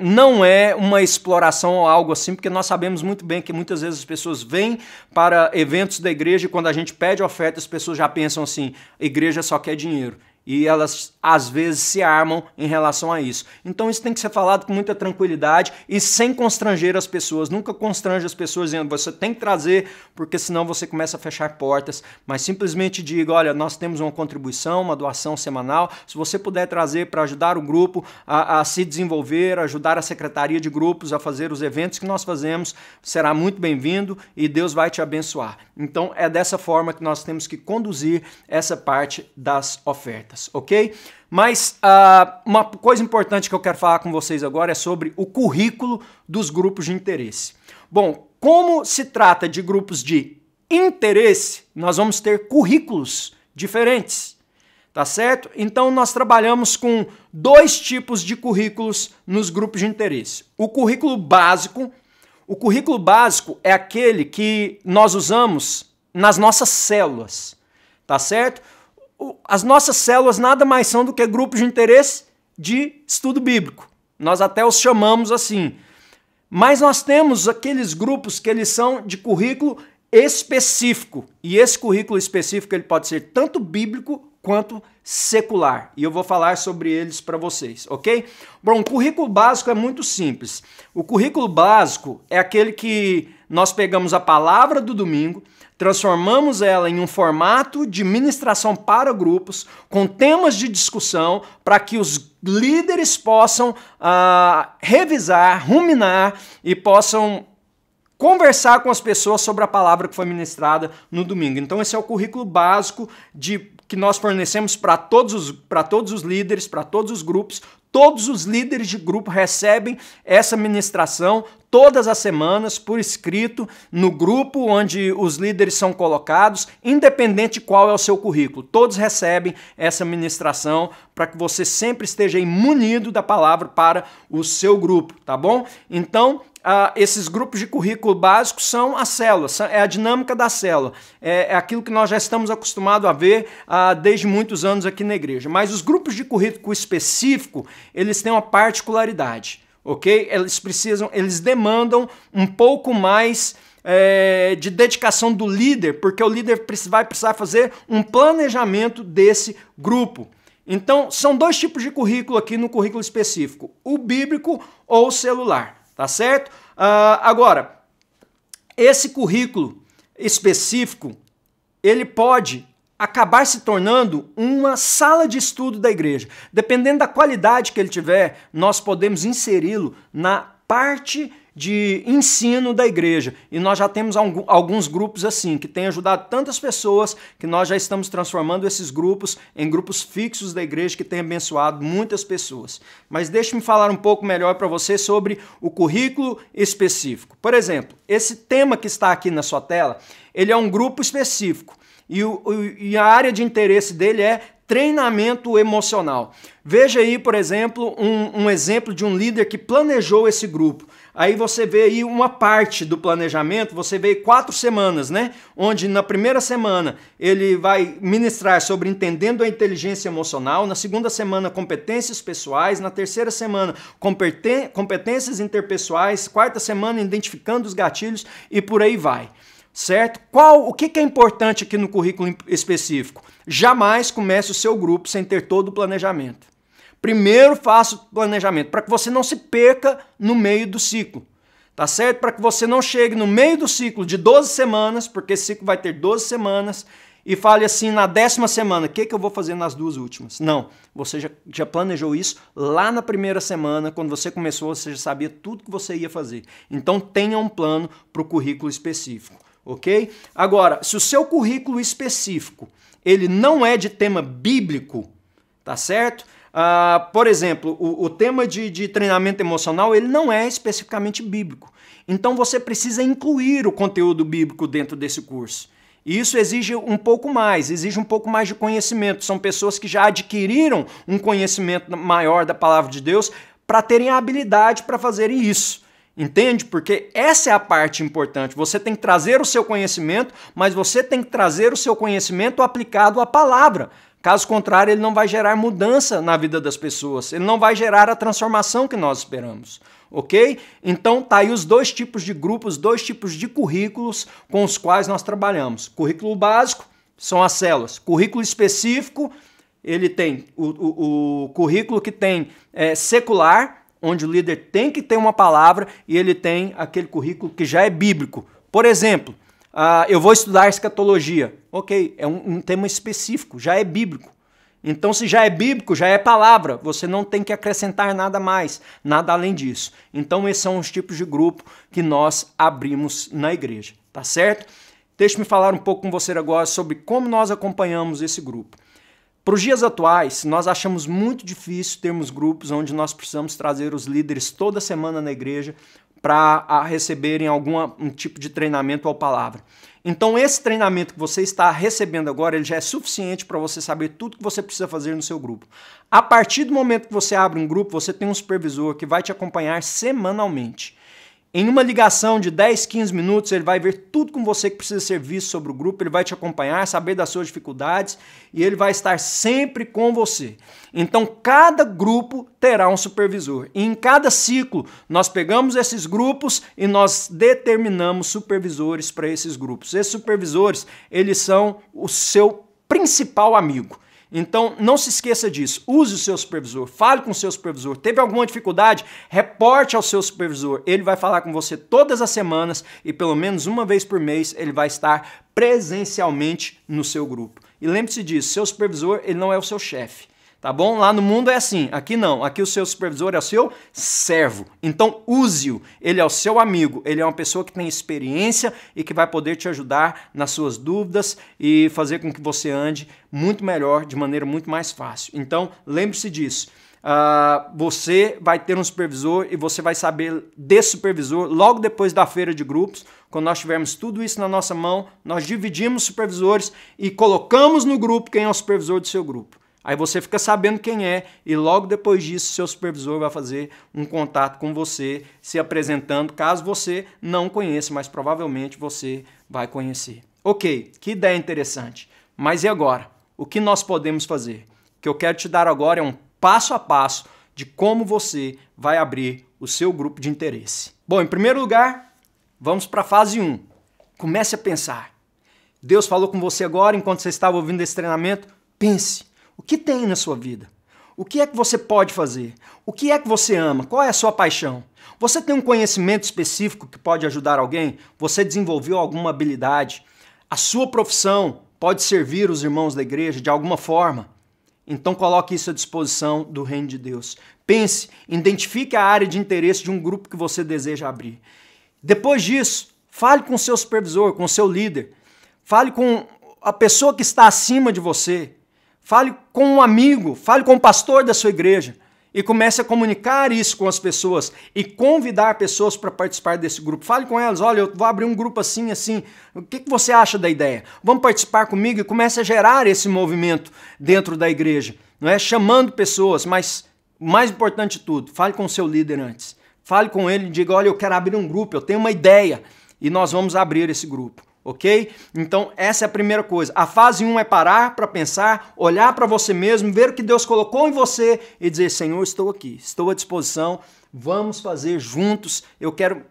S1: não é uma exploração ou algo assim, porque nós sabemos muito bem que muitas vezes as pessoas vêm para eventos da igreja e quando a gente pede oferta, as pessoas já pensam assim, a igreja só quer dinheiro. E elas, às vezes, se armam em relação a isso. Então isso tem que ser falado com muita tranquilidade e sem constranger as pessoas. Nunca constrange as pessoas dizendo, você tem que trazer, porque senão você começa a fechar portas. Mas simplesmente diga, olha, nós temos uma contribuição, uma doação semanal. Se você puder trazer para ajudar o grupo a se desenvolver, ajudar a secretaria de grupos a fazer os eventos que nós fazemos, será muito bem-vindo e Deus vai te abençoar. Então é dessa forma que nós temos que conduzir essa parte das ofertas. Ok? Mas uma coisa importante que eu quero falar com vocês agora é sobre o currículo dos grupos de interesse. Bom, como se trata de grupos de interesse, nós vamos ter currículos diferentes, tá certo? Então nós trabalhamos com dois tipos de currículos nos grupos de interesse. O currículo básico é aquele que nós usamos nas nossas células, tá certo? As nossas células nada mais são do que grupos de interesse de estudo bíblico. Nós até os chamamos assim. Mas nós temos aqueles grupos que eles são de currículo específico. E esse currículo específico ele pode ser tanto bíblico quanto secular. E eu vou falar sobre eles para vocês, ok? Bom, o currículo básico é muito simples. O currículo básico é aquele que nós pegamos a palavra do domingo, transformamos ela em um formato de ministração para grupos, com temas de discussão, para que os líderes possam revisar, ruminar e possam conversar com as pessoas sobre a palavra que foi ministrada no domingo. Então esse é o currículo básico que nós fornecemos para todos os líderes, para todos os grupos. Todos os líderes de grupo recebem essa ministração todas as semanas por escrito no grupo onde os líderes são colocados, independente de qual é o seu currículo. Todos recebem essa ministração para que você sempre esteja munido da palavra para o seu grupo, tá bom? Então, esses grupos de currículo básico são as células, é a dinâmica da célula, é aquilo que nós já estamos acostumados a ver desde muitos anos aqui na igreja. Mas os grupos de currículo específico, eles têm uma particularidade, ok? Eles demandam um pouco mais de dedicação do líder, porque o líder vai precisar fazer um planejamento desse grupo. Então, são dois tipos de currículo aqui no currículo específico, o bíblico ou o celular. Tá certo? Agora, esse currículo específico, ele pode acabar se tornando uma sala de estudo da igreja. Dependendo da qualidade que ele tiver, nós podemos inseri-lo na parte de ensino da igreja. E nós já temos alguns grupos assim, que têm ajudado tantas pessoas, que nós já estamos transformando esses grupos em grupos fixos da igreja, que têm abençoado muitas pessoas. Mas deixe-me falar um pouco melhor para você sobre o currículo específico. Por exemplo, esse tema que está aqui na sua tela, ele é um grupo específico. E a área de interesse dele é treinamento emocional. Veja aí, por exemplo, um exemplo de um líder que planejou esse grupo. Aí você vê aí uma parte do planejamento, você vê 4 semanas, né? Onde na primeira semana ele vai ministrar sobre entendendo a inteligência emocional, na segunda semana competências pessoais, na terceira semana competências interpessoais, quarta semana identificando os gatilhos e por aí vai. Certo? O que é importante aqui no currículo específico? Jamais comece o seu grupo sem ter todo o planejamento. Primeiro faça o planejamento, para que você não se perca no meio do ciclo. Tá certo? Para que você não chegue no meio do ciclo de 12 semanas, porque esse ciclo vai ter 12 semanas, e fale assim na 10ª semana, o que eu vou fazer nas 2 últimas? Não, você já planejou isso lá na primeira semana, quando você começou, você já sabia tudo que você ia fazer. Então tenha um plano para o currículo específico. Ok? Agora, se o seu currículo específico ele não é de tema bíblico, tá certo? Por exemplo, o tema de treinamento emocional, ele não é especificamente bíblico. Então você precisa incluir o conteúdo bíblico dentro desse curso. E isso exige um pouco mais de conhecimento. São pessoas que já adquiriram um conhecimento maior da palavra de Deus para terem a habilidade para fazerem isso. Entende? Porque essa é a parte importante. Você tem que trazer o seu conhecimento, mas você tem que trazer o seu conhecimento aplicado à palavra. Caso contrário, ele não vai gerar mudança na vida das pessoas. Ele não vai gerar a transformação que nós esperamos. Ok? Então, tá aí os dois tipos de grupos, dois tipos de currículos com os quais nós trabalhamos. Currículo básico são as células. Currículo específico, ele tem o currículo que tem secular, onde o líder tem que ter uma palavra, e ele tem aquele currículo que já é bíblico. Por exemplo, eu vou estudar escatologia. Ok, é um tema específico, já é bíblico. Então, se já é bíblico, já é palavra, você não tem que acrescentar nada mais, nada além disso. Então, esses são os tipos de grupo que nós abrimos na igreja, tá certo? Deixe-me falar um pouco com você agora sobre como nós acompanhamos esse grupo. Para os dias atuais, nós achamos muito difícil termos grupos onde nós precisamos trazer os líderes toda semana na igreja para receberem um tipo de treinamento ou palavra. Então, esse treinamento que você está recebendo agora, ele já é suficiente para você saber tudo que você precisa fazer no seu grupo. A partir do momento que você abre um grupo, você tem um supervisor que vai te acompanhar semanalmente. Em uma ligação de 10, 15 minutos, ele vai ver tudo com você que precisa ser visto sobre o grupo, ele vai te acompanhar, saber das suas dificuldades e ele vai estar sempre com você. Então, cada grupo terá um supervisor. E em cada ciclo, nós pegamos esses grupos e nós determinamos supervisores para esses grupos. Esses supervisores, eles são o seu principal amigo. Então, não se esqueça disso. Use o seu supervisor, fale com o seu supervisor. Teve alguma dificuldade? Reporte ao seu supervisor. Ele vai falar com você todas as semanas e pelo menos uma vez por mês ele vai estar presencialmente no seu grupo. E lembre-se disso, seu supervisor ele não é o seu chefe. Tá bom? Lá no mundo é assim, aqui não. Aqui o seu supervisor é o seu servo. Então use-o. Ele é o seu amigo. Ele é uma pessoa que tem experiência e que vai poder te ajudar nas suas dúvidas e fazer com que você ande muito melhor, de maneira muito mais fácil. Então lembre-se disso. Você vai ter um supervisor e você vai saber desse supervisor logo depois da feira de grupos. Quando nós tivermos tudo isso na nossa mão, nós dividimos supervisores e colocamos no grupo quem é o supervisor do seu grupo. Aí você fica sabendo quem é e logo depois disso seu supervisor vai fazer um contato com você, se apresentando, caso você não conheça, mas provavelmente você vai conhecer. Ok, que ideia interessante. Mas e agora? O que nós podemos fazer? O que eu quero te dar agora é um passo a passo de como você vai abrir o seu grupo de interesse. Bom, em primeiro lugar, vamos para a fase 1. Comece a pensar. Deus falou com você agora, enquanto você estava ouvindo esse treinamento? Pense. O que tem na sua vida? O que é que você pode fazer? O que é que você ama? Qual é a sua paixão? Você tem um conhecimento específico que pode ajudar alguém? Você desenvolveu alguma habilidade? A sua profissão pode servir os irmãos da igreja de alguma forma? Então coloque isso à disposição do reino de Deus. Pense, identifique a área de interesse de um grupo que você deseja abrir. Depois disso, fale com o seu supervisor, com o seu líder. Fale com a pessoa que está acima de você. Fale com um amigo, fale com o pastor da sua igreja e comece a comunicar isso com as pessoas e convidar pessoas para participar desse grupo. Fale com elas, olha, eu vou abrir um grupo assim, assim, o que você acha da ideia? Vamos participar comigo e comece a gerar esse movimento dentro da igreja, não é? Chamando pessoas, mas o mais importante de tudo, fale com o seu líder antes. Fale com ele e diga, olha, eu quero abrir um grupo, eu tenho uma ideia e nós vamos abrir esse grupo. Ok? Então, essa é a primeira coisa. A fase 1 é parar para pensar, olhar para você mesmo, ver o que Deus colocou em você e dizer, Senhor, estou aqui, estou à disposição, vamos fazer juntos, eu quero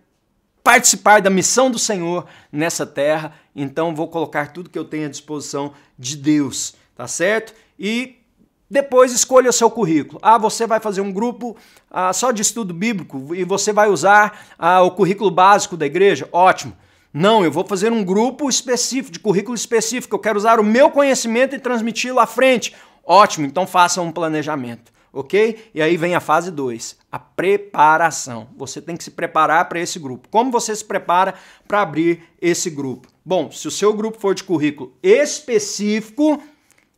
S1: participar da missão do Senhor nessa terra, então vou colocar tudo que eu tenho à disposição de Deus, tá certo? E depois escolha o seu currículo. Você vai fazer um grupo só de estudo bíblico e você vai usar o currículo básico da igreja? Ótimo. Não, eu vou fazer um grupo específico, de currículo específico, eu quero usar o meu conhecimento e transmiti-lo à frente. Ótimo, então faça um planejamento, ok? E aí vem a fase 2, a preparação. Você tem que se preparar para esse grupo. Como você se prepara para abrir esse grupo? Bom, se o seu grupo for de currículo específico,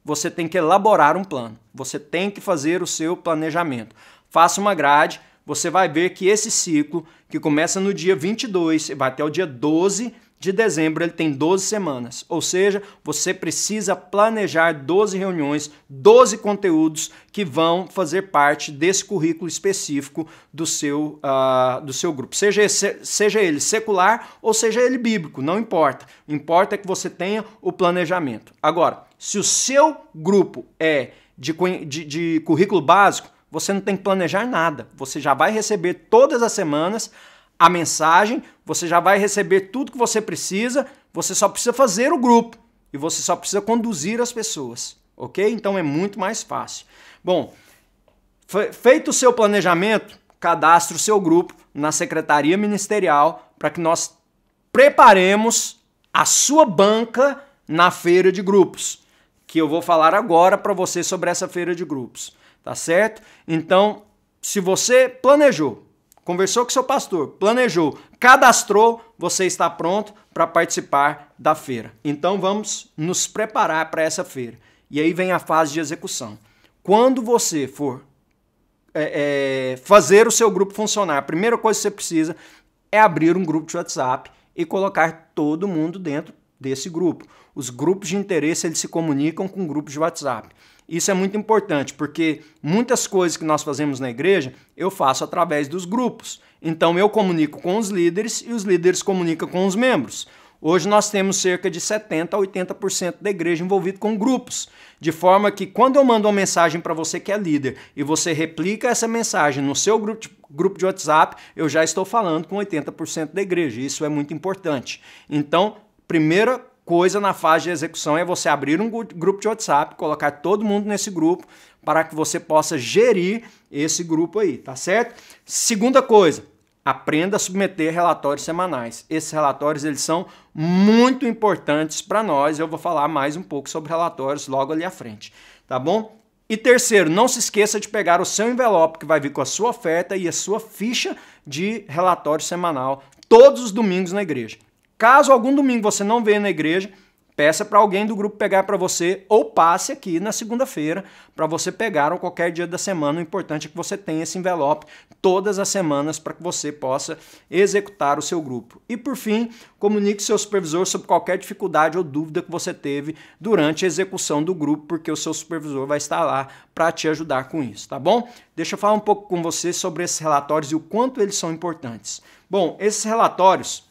S1: você tem que elaborar um plano. Você tem que fazer o seu planejamento. Faça uma grade, você vai ver que esse ciclo, que começa no dia 22 e vai até o dia 12 de dezembro, ele tem 12 semanas. Ou seja, você precisa planejar 12 reuniões, 12 conteúdos que vão fazer parte desse currículo específico do seu grupo. Seja ele secular ou seja ele bíblico, não importa. O que importa é que você tenha o planejamento. Agora, se o seu grupo é de currículo básico, você não tem que planejar nada. Você já vai receber todas as semanas a mensagem, você já vai receber tudo que você precisa, você só precisa fazer o grupo e você só precisa conduzir as pessoas, ok? Então é muito mais fácil. Bom, feito o seu planejamento, cadastre o seu grupo na Secretaria Ministerial para que nós preparemos a sua banca na feira de grupos, que eu vou falar agora para você sobre essa feira de grupos, tá certo? Então, se você planejou, conversou com seu pastor, planejou, cadastrou, você está pronto para participar da feira. Então vamos nos preparar para essa feira. E aí vem a fase de execução. Quando você for fazer o seu grupo funcionar, a primeira coisa que você precisa é abrir um grupo de WhatsApp e colocar todo mundo dentro desse grupo. Os grupos de interesse, eles se comunicam com grupos de WhatsApp. Isso é muito importante, porque muitas coisas que nós fazemos na igreja, eu faço através dos grupos. Então eu comunico com os líderes e os líderes comunicam com os membros. Hoje nós temos cerca de 70% a 80% da igreja envolvido com grupos, de forma que quando eu mando uma mensagem para você que é líder e você replica essa mensagem no seu grupo de WhatsApp, eu já estou falando com 80% da igreja. Isso é muito importante. Então, primeira coisa na fase de execução é você abrir um grupo de WhatsApp, colocar todo mundo nesse grupo para que você possa gerir esse grupo aí, tá certo? Segunda coisa, aprenda a submeter relatórios semanais. Esses relatórios, eles são muito importantes para nós. Eu vou falar mais um pouco sobre relatórios logo ali à frente, tá bom? E terceiro, não se esqueça de pegar o seu envelope que vai vir com a sua oferta e a sua ficha de relatório semanal todos os domingos na igreja. Caso algum domingo você não venha na igreja, peça para alguém do grupo pegar para você ou passe aqui na segunda-feira para você pegar ou qualquer dia da semana. O importante é que você tenha esse envelope todas as semanas para que você possa executar o seu grupo. E por fim, comunique seu supervisor sobre qualquer dificuldade ou dúvida que você teve durante a execução do grupo, porque o seu supervisor vai estar lá para te ajudar com isso, tá bom? Deixa eu falar um pouco com você sobre esses relatórios e o quanto eles são importantes. Bom, esses relatórios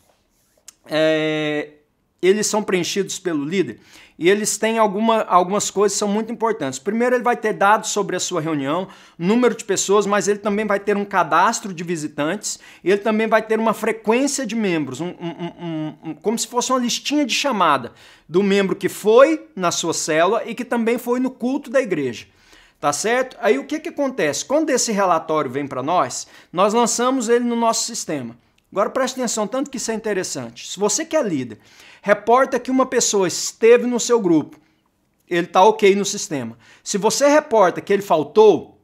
S1: eles são preenchidos pelo líder e eles têm algumas coisas que são muito importantes. Primeiro, ele vai ter dados sobre a sua reunião, número de pessoas, mas ele também vai ter um cadastro de visitantes, e ele também vai ter uma frequência de membros, como se fosse uma listinha de chamada do membro que foi na sua célula e que também foi no culto da igreja. Tá certo? Aí o que acontece? Quando esse relatório vem para nós lançamos ele no nosso sistema. Agora preste atenção, tanto que isso é interessante. Se você que é líder, reporta que uma pessoa esteve no seu grupo, ele está ok no sistema. Se você reporta que ele faltou,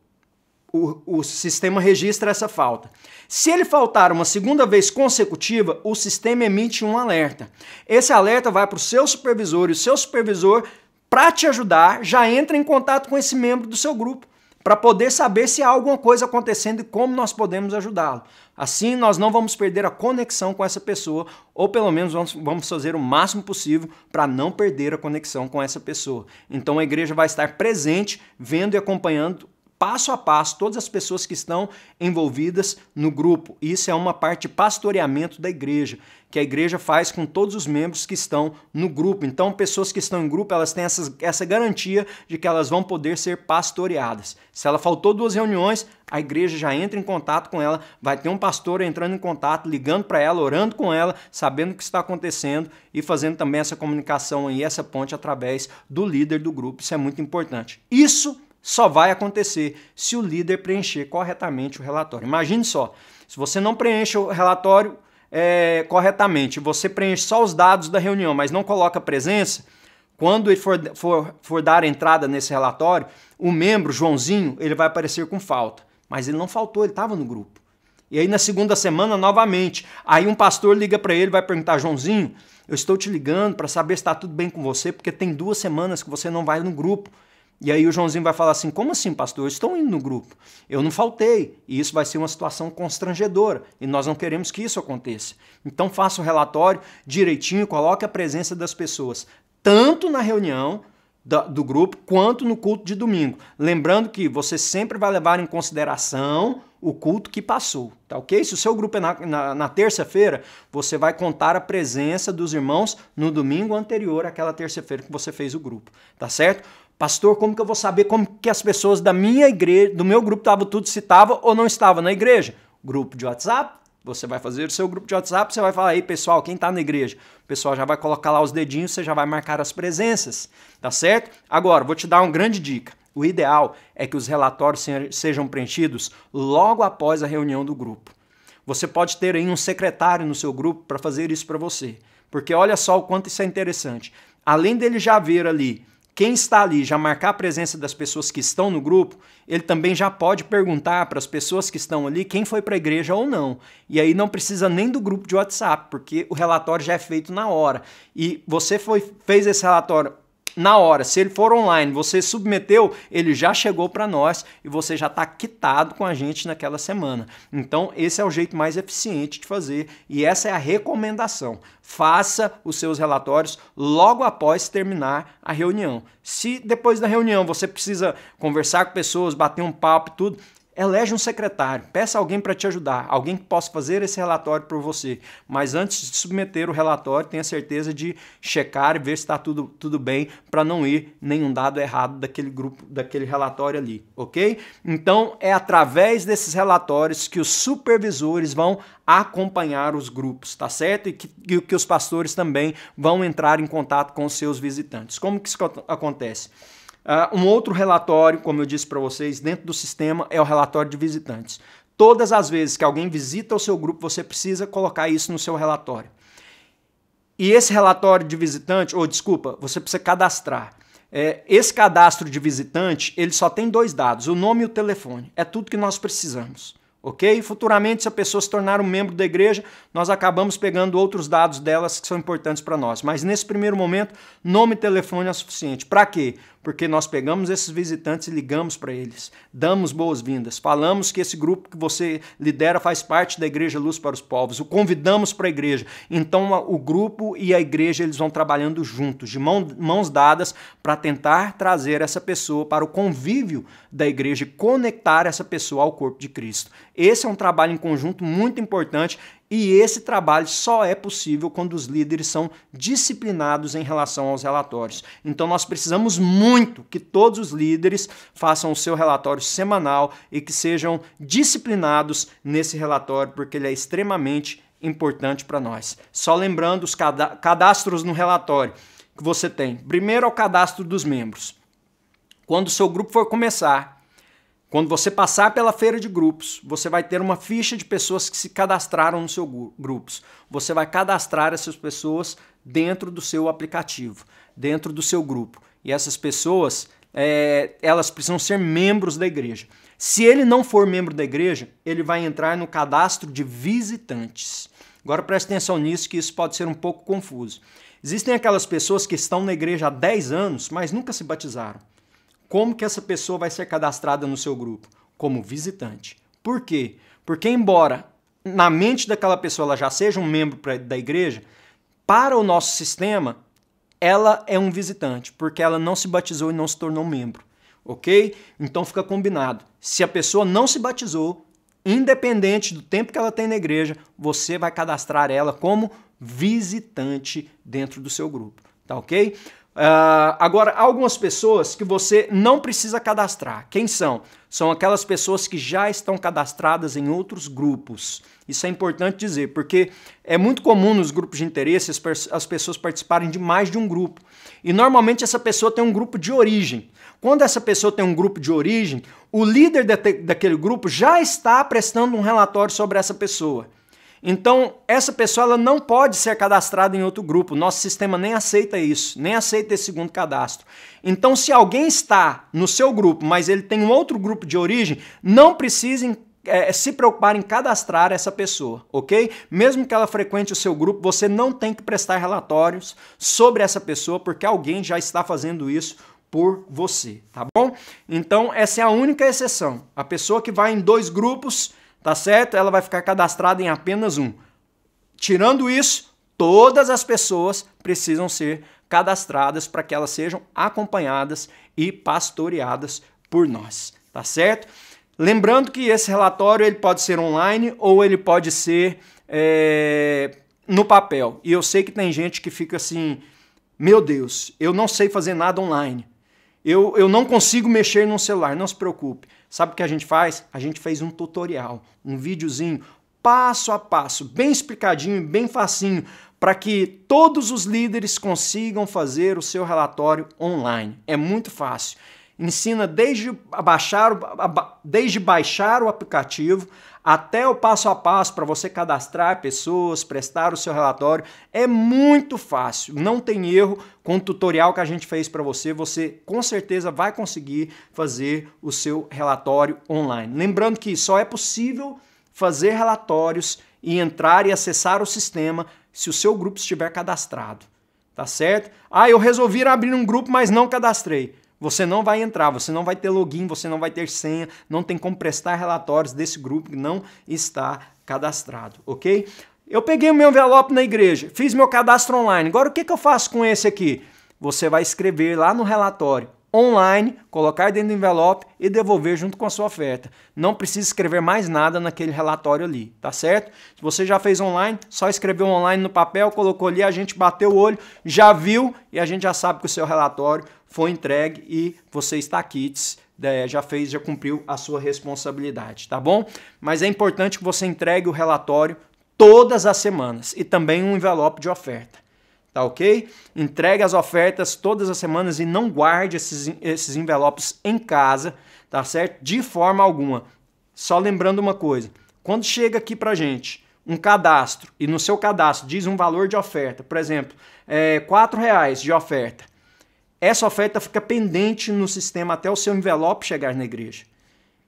S1: o sistema registra essa falta. Se ele faltar uma segunda vez consecutiva, o sistema emite um alerta. Esse alerta vai para o seu supervisor e o seu supervisor, para te ajudar, já entra em contato com esse membro do seu grupo, para poder saber se há alguma coisa acontecendo e como nós podemos ajudá-lo. Assim, nós não vamos perder a conexão com essa pessoa, ou pelo menos vamos fazer o máximo possível para não perder a conexão com essa pessoa. Então a igreja vai estar presente, vendo e acompanhando passo a passo todas as pessoas que estão envolvidas no grupo. Isso é uma parte de pastoreamento da igreja, que a igreja faz com todos os membros que estão no grupo. Então, pessoas que estão em grupo, elas têm essa garantia de que elas vão poder ser pastoreadas. Se ela faltou 2 reuniões, a igreja já entra em contato com ela, vai ter um pastor entrando em contato, ligando para ela, orando com ela, sabendo o que está acontecendo e fazendo também essa comunicação e essa ponte através do líder do grupo. Isso é muito importante. Isso só vai acontecer se o líder preencher corretamente o relatório. Imagine só, se você não preenche o relatório corretamente, você preenche só os dados da reunião, mas não coloca presença, quando ele for dar entrada nesse relatório, o membro, Joãozinho, ele vai aparecer com falta. Mas ele não faltou, ele estava no grupo. E aí na segunda semana, novamente. Aí um pastor liga para ele, vai perguntar, Joãozinho, eu estou te ligando para saber se está tudo bem com você, porque tem 2 semanas que você não vai no grupo. E aí o Joãozinho vai falar assim, como assim, pastor? Eu estou indo no grupo. Eu não faltei. E isso vai ser uma situação constrangedora. E nós não queremos que isso aconteça. Então faça o relatório direitinho, coloque a presença das pessoas, tanto na reunião do grupo, quanto no culto de domingo. Lembrando que você sempre vai levar em consideração o culto que passou, tá ok? Se o seu grupo é na terça-feira, você vai contar a presença dos irmãos no domingo anterior àquela terça-feira que você fez o grupo, tá certo? Pastor, como que eu vou saber como que as pessoas da minha igreja, do meu grupo estavam tudo, se estavam ou não estavam na igreja? Grupo de WhatsApp, você vai fazer o seu grupo de WhatsApp, você vai falar, aí pessoal, quem está na igreja? O pessoal já vai colocar lá os dedinhos, você já vai marcar as presenças, tá certo? Agora, vou te dar uma grande dica. O ideal é que os relatórios sejam preenchidos logo após a reunião do grupo. Você pode ter aí um secretário no seu grupo para fazer isso para você, porque olha só o quanto isso é interessante. Além dele já ver ali quem está ali, já marcar a presença das pessoas que estão no grupo, ele também já pode perguntar para as pessoas que estão ali quem foi para a igreja ou não. E aí não precisa nem do grupo de WhatsApp, porque o relatório já é feito na hora. E você fez esse relatório na hora, se ele for online, você submeteu, ele já chegou para nós e você já está quitado com a gente naquela semana. Então, esse é o jeito mais eficiente de fazer e essa é a recomendação. Faça os seus relatórios logo após terminar a reunião. Se depois da reunião você precisa conversar com pessoas, bater um papo e tudo, elege um secretário, peça alguém para te ajudar, alguém que possa fazer esse relatório por você. Mas antes de submeter o relatório, tenha certeza de checar e ver se está tudo bem, para não ir nenhum dado errado daquele grupo, daquele relatório ali, ok? Então, é através desses relatórios que os supervisores vão acompanhar os grupos, tá certo? E que os pastores também vão entrar em contato com os seus visitantes. Como que isso acontece? Um outro relatório, como eu disse para vocês, dentro do sistema é o relatório de visitantes. Todas as vezes que alguém visita o seu grupo, você precisa colocar isso no seu relatório. E esse relatório de visitante, você precisa cadastrar. Esse cadastro de visitante, ele só tem 2 dados, o nome e o telefone. É tudo que nós precisamos. Ok? Futuramente, se a pessoa se tornar um membro da igreja, nós acabamos pegando outros dados delas que são importantes para nós. Mas nesse primeiro momento, nome e telefone é suficiente. Para quê? Porque nós pegamos esses visitantes e ligamos para eles, damos boas-vindas, falamos que esse grupo que você lidera faz parte da Igreja Luz para os Povos, o convidamos para a igreja. Então o grupo e a igreja eles vão trabalhando juntos, de mãos dadas, para tentar trazer essa pessoa para o convívio da igreja e conectar essa pessoa ao corpo de Cristo. Esse é um trabalho em conjunto muito importante e esse trabalho só é possível quando os líderes são disciplinados em relação aos relatórios. Então nós precisamos muito que todos os líderes façam o seu relatório semanal e que sejam disciplinados nesse relatório, porque ele é extremamente importante para nós. Só lembrando os cadastros no relatório que você tem. Primeiro é o cadastro dos membros. Quando o seu grupo for começar, quando você passar pela feira de grupos, você vai ter uma ficha de pessoas que se cadastraram no seu grupos. Você vai cadastrar essas pessoas dentro do seu aplicativo, dentro do seu grupo. E essas pessoas, elas precisam ser membros da igreja. Se ele não for membro da igreja, ele vai entrar no cadastro de visitantes. Agora preste atenção nisso, que isso pode ser um pouco confuso. Existem aquelas pessoas que estão na igreja há 10 anos, mas nunca se batizaram. Como que essa pessoa vai ser cadastrada no seu grupo? Como visitante. Por quê? Porque embora na mente daquela pessoa ela já seja um membro da igreja, para o nosso sistema, ela é um visitante, porque ela não se batizou e não se tornou membro. Ok? Então fica combinado. Se a pessoa não se batizou, independente do tempo que ela tem na igreja, você vai cadastrar ela como visitante dentro do seu grupo. Tá ok? Agora, há algumas pessoas que você não precisa cadastrar. Quem são? São aquelas pessoas que já estão cadastradas em outros grupos. Isso é importante dizer, porque é muito comum nos grupos de interesse as pessoas participarem de mais de um grupo. E normalmente essa pessoa tem um grupo de origem. Quando essa pessoa tem um grupo de origem, o líder daquele grupo já está prestando um relatório sobre essa pessoa. Então, essa pessoa ela não pode ser cadastrada em outro grupo. Nosso sistema nem aceita isso, nem aceita esse segundo cadastro. Então, se alguém está no seu grupo, mas ele tem um outro grupo de origem, não precisem se preocupar em cadastrar essa pessoa, ok? Mesmo que ela frequente o seu grupo, você não tem que prestar relatórios sobre essa pessoa, porque alguém já está fazendo isso por você, tá bom? Então, essa é a única exceção. A pessoa que vai em 2 grupos, tá certo? Ela vai ficar cadastrada em apenas um. Tirando isso, todas as pessoas precisam ser cadastradas para que elas sejam acompanhadas e pastoreadas por nós, tá certo? Lembrando que esse relatório ele pode ser online ou ele pode ser no papel. E eu sei que tem gente que fica assim, meu Deus, eu não sei fazer nada online. Eu não consigo mexer no celular, não se preocupe. Sabe o que a gente faz? A gente fez um tutorial, um videozinho, passo a passo, bem explicadinho, bem facinho, para que todos os líderes consigam fazer o seu relatório online. É muito fácil. Ensina desde baixar o aplicativo até o passo a passo para você cadastrar pessoas, prestar o seu relatório. É muito fácil, não tem erro. Com o tutorial que a gente fez para você, você com certeza vai conseguir fazer o seu relatório online. Lembrando que só é possível fazer relatórios e entrar e acessar o sistema se o seu grupo estiver cadastrado, tá certo? Ah, eu resolvi abrir um grupo, mas não cadastrei. Você não vai entrar, você não vai ter login, você não vai ter senha, não tem como prestar relatórios desse grupo que não está cadastrado, ok? Eu peguei o meu envelope na igreja, fiz meu cadastro online. Agora o que eu faço com esse aqui? Você vai escrever lá no relatório online, colocar dentro do envelope e devolver junto com a sua oferta. Não precisa escrever mais nada naquele relatório ali, tá certo? Se você já fez online, só escreveu online no papel, colocou ali, a gente bateu o olho, já viu e a gente já sabe que o seu relatório foi entregue e você está quites, já cumpriu a sua responsabilidade, tá bom? Mas é importante que você entregue o relatório todas as semanas e também um envelope de oferta. Tá ok? Entregue as ofertas todas as semanas e não guarde esses envelopes em casa, tá certo? De forma alguma. Só lembrando uma coisa, quando chega aqui pra gente um cadastro e no seu cadastro diz um valor de oferta, por exemplo, R$4 de oferta, essa oferta fica pendente no sistema até o seu envelope chegar na igreja.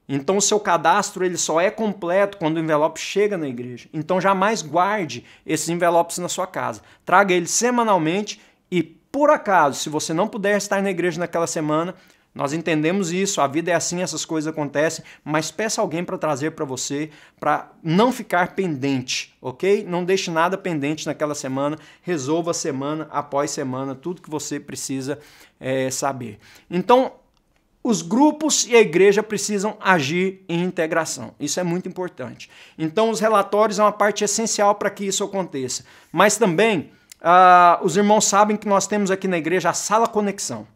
S1: Então o seu cadastro ele só é completo quando o envelope chega na igreja. Então jamais guarde esses envelopes na sua casa. Traga eles semanalmente e, por acaso, se você não puder estar na igreja naquela semana, nós entendemos isso, a vida é assim, essas coisas acontecem, mas peça alguém para trazer para você, para não ficar pendente, ok? Não deixe nada pendente naquela semana, resolva semana após semana tudo que você precisa saber. Então, os grupos e a igreja precisam agir em integração. Isso é muito importante. Então, os relatórios são uma parte essencial para que isso aconteça. Mas também, os irmãos sabem que nós temos aqui na igreja a Sala Conexão.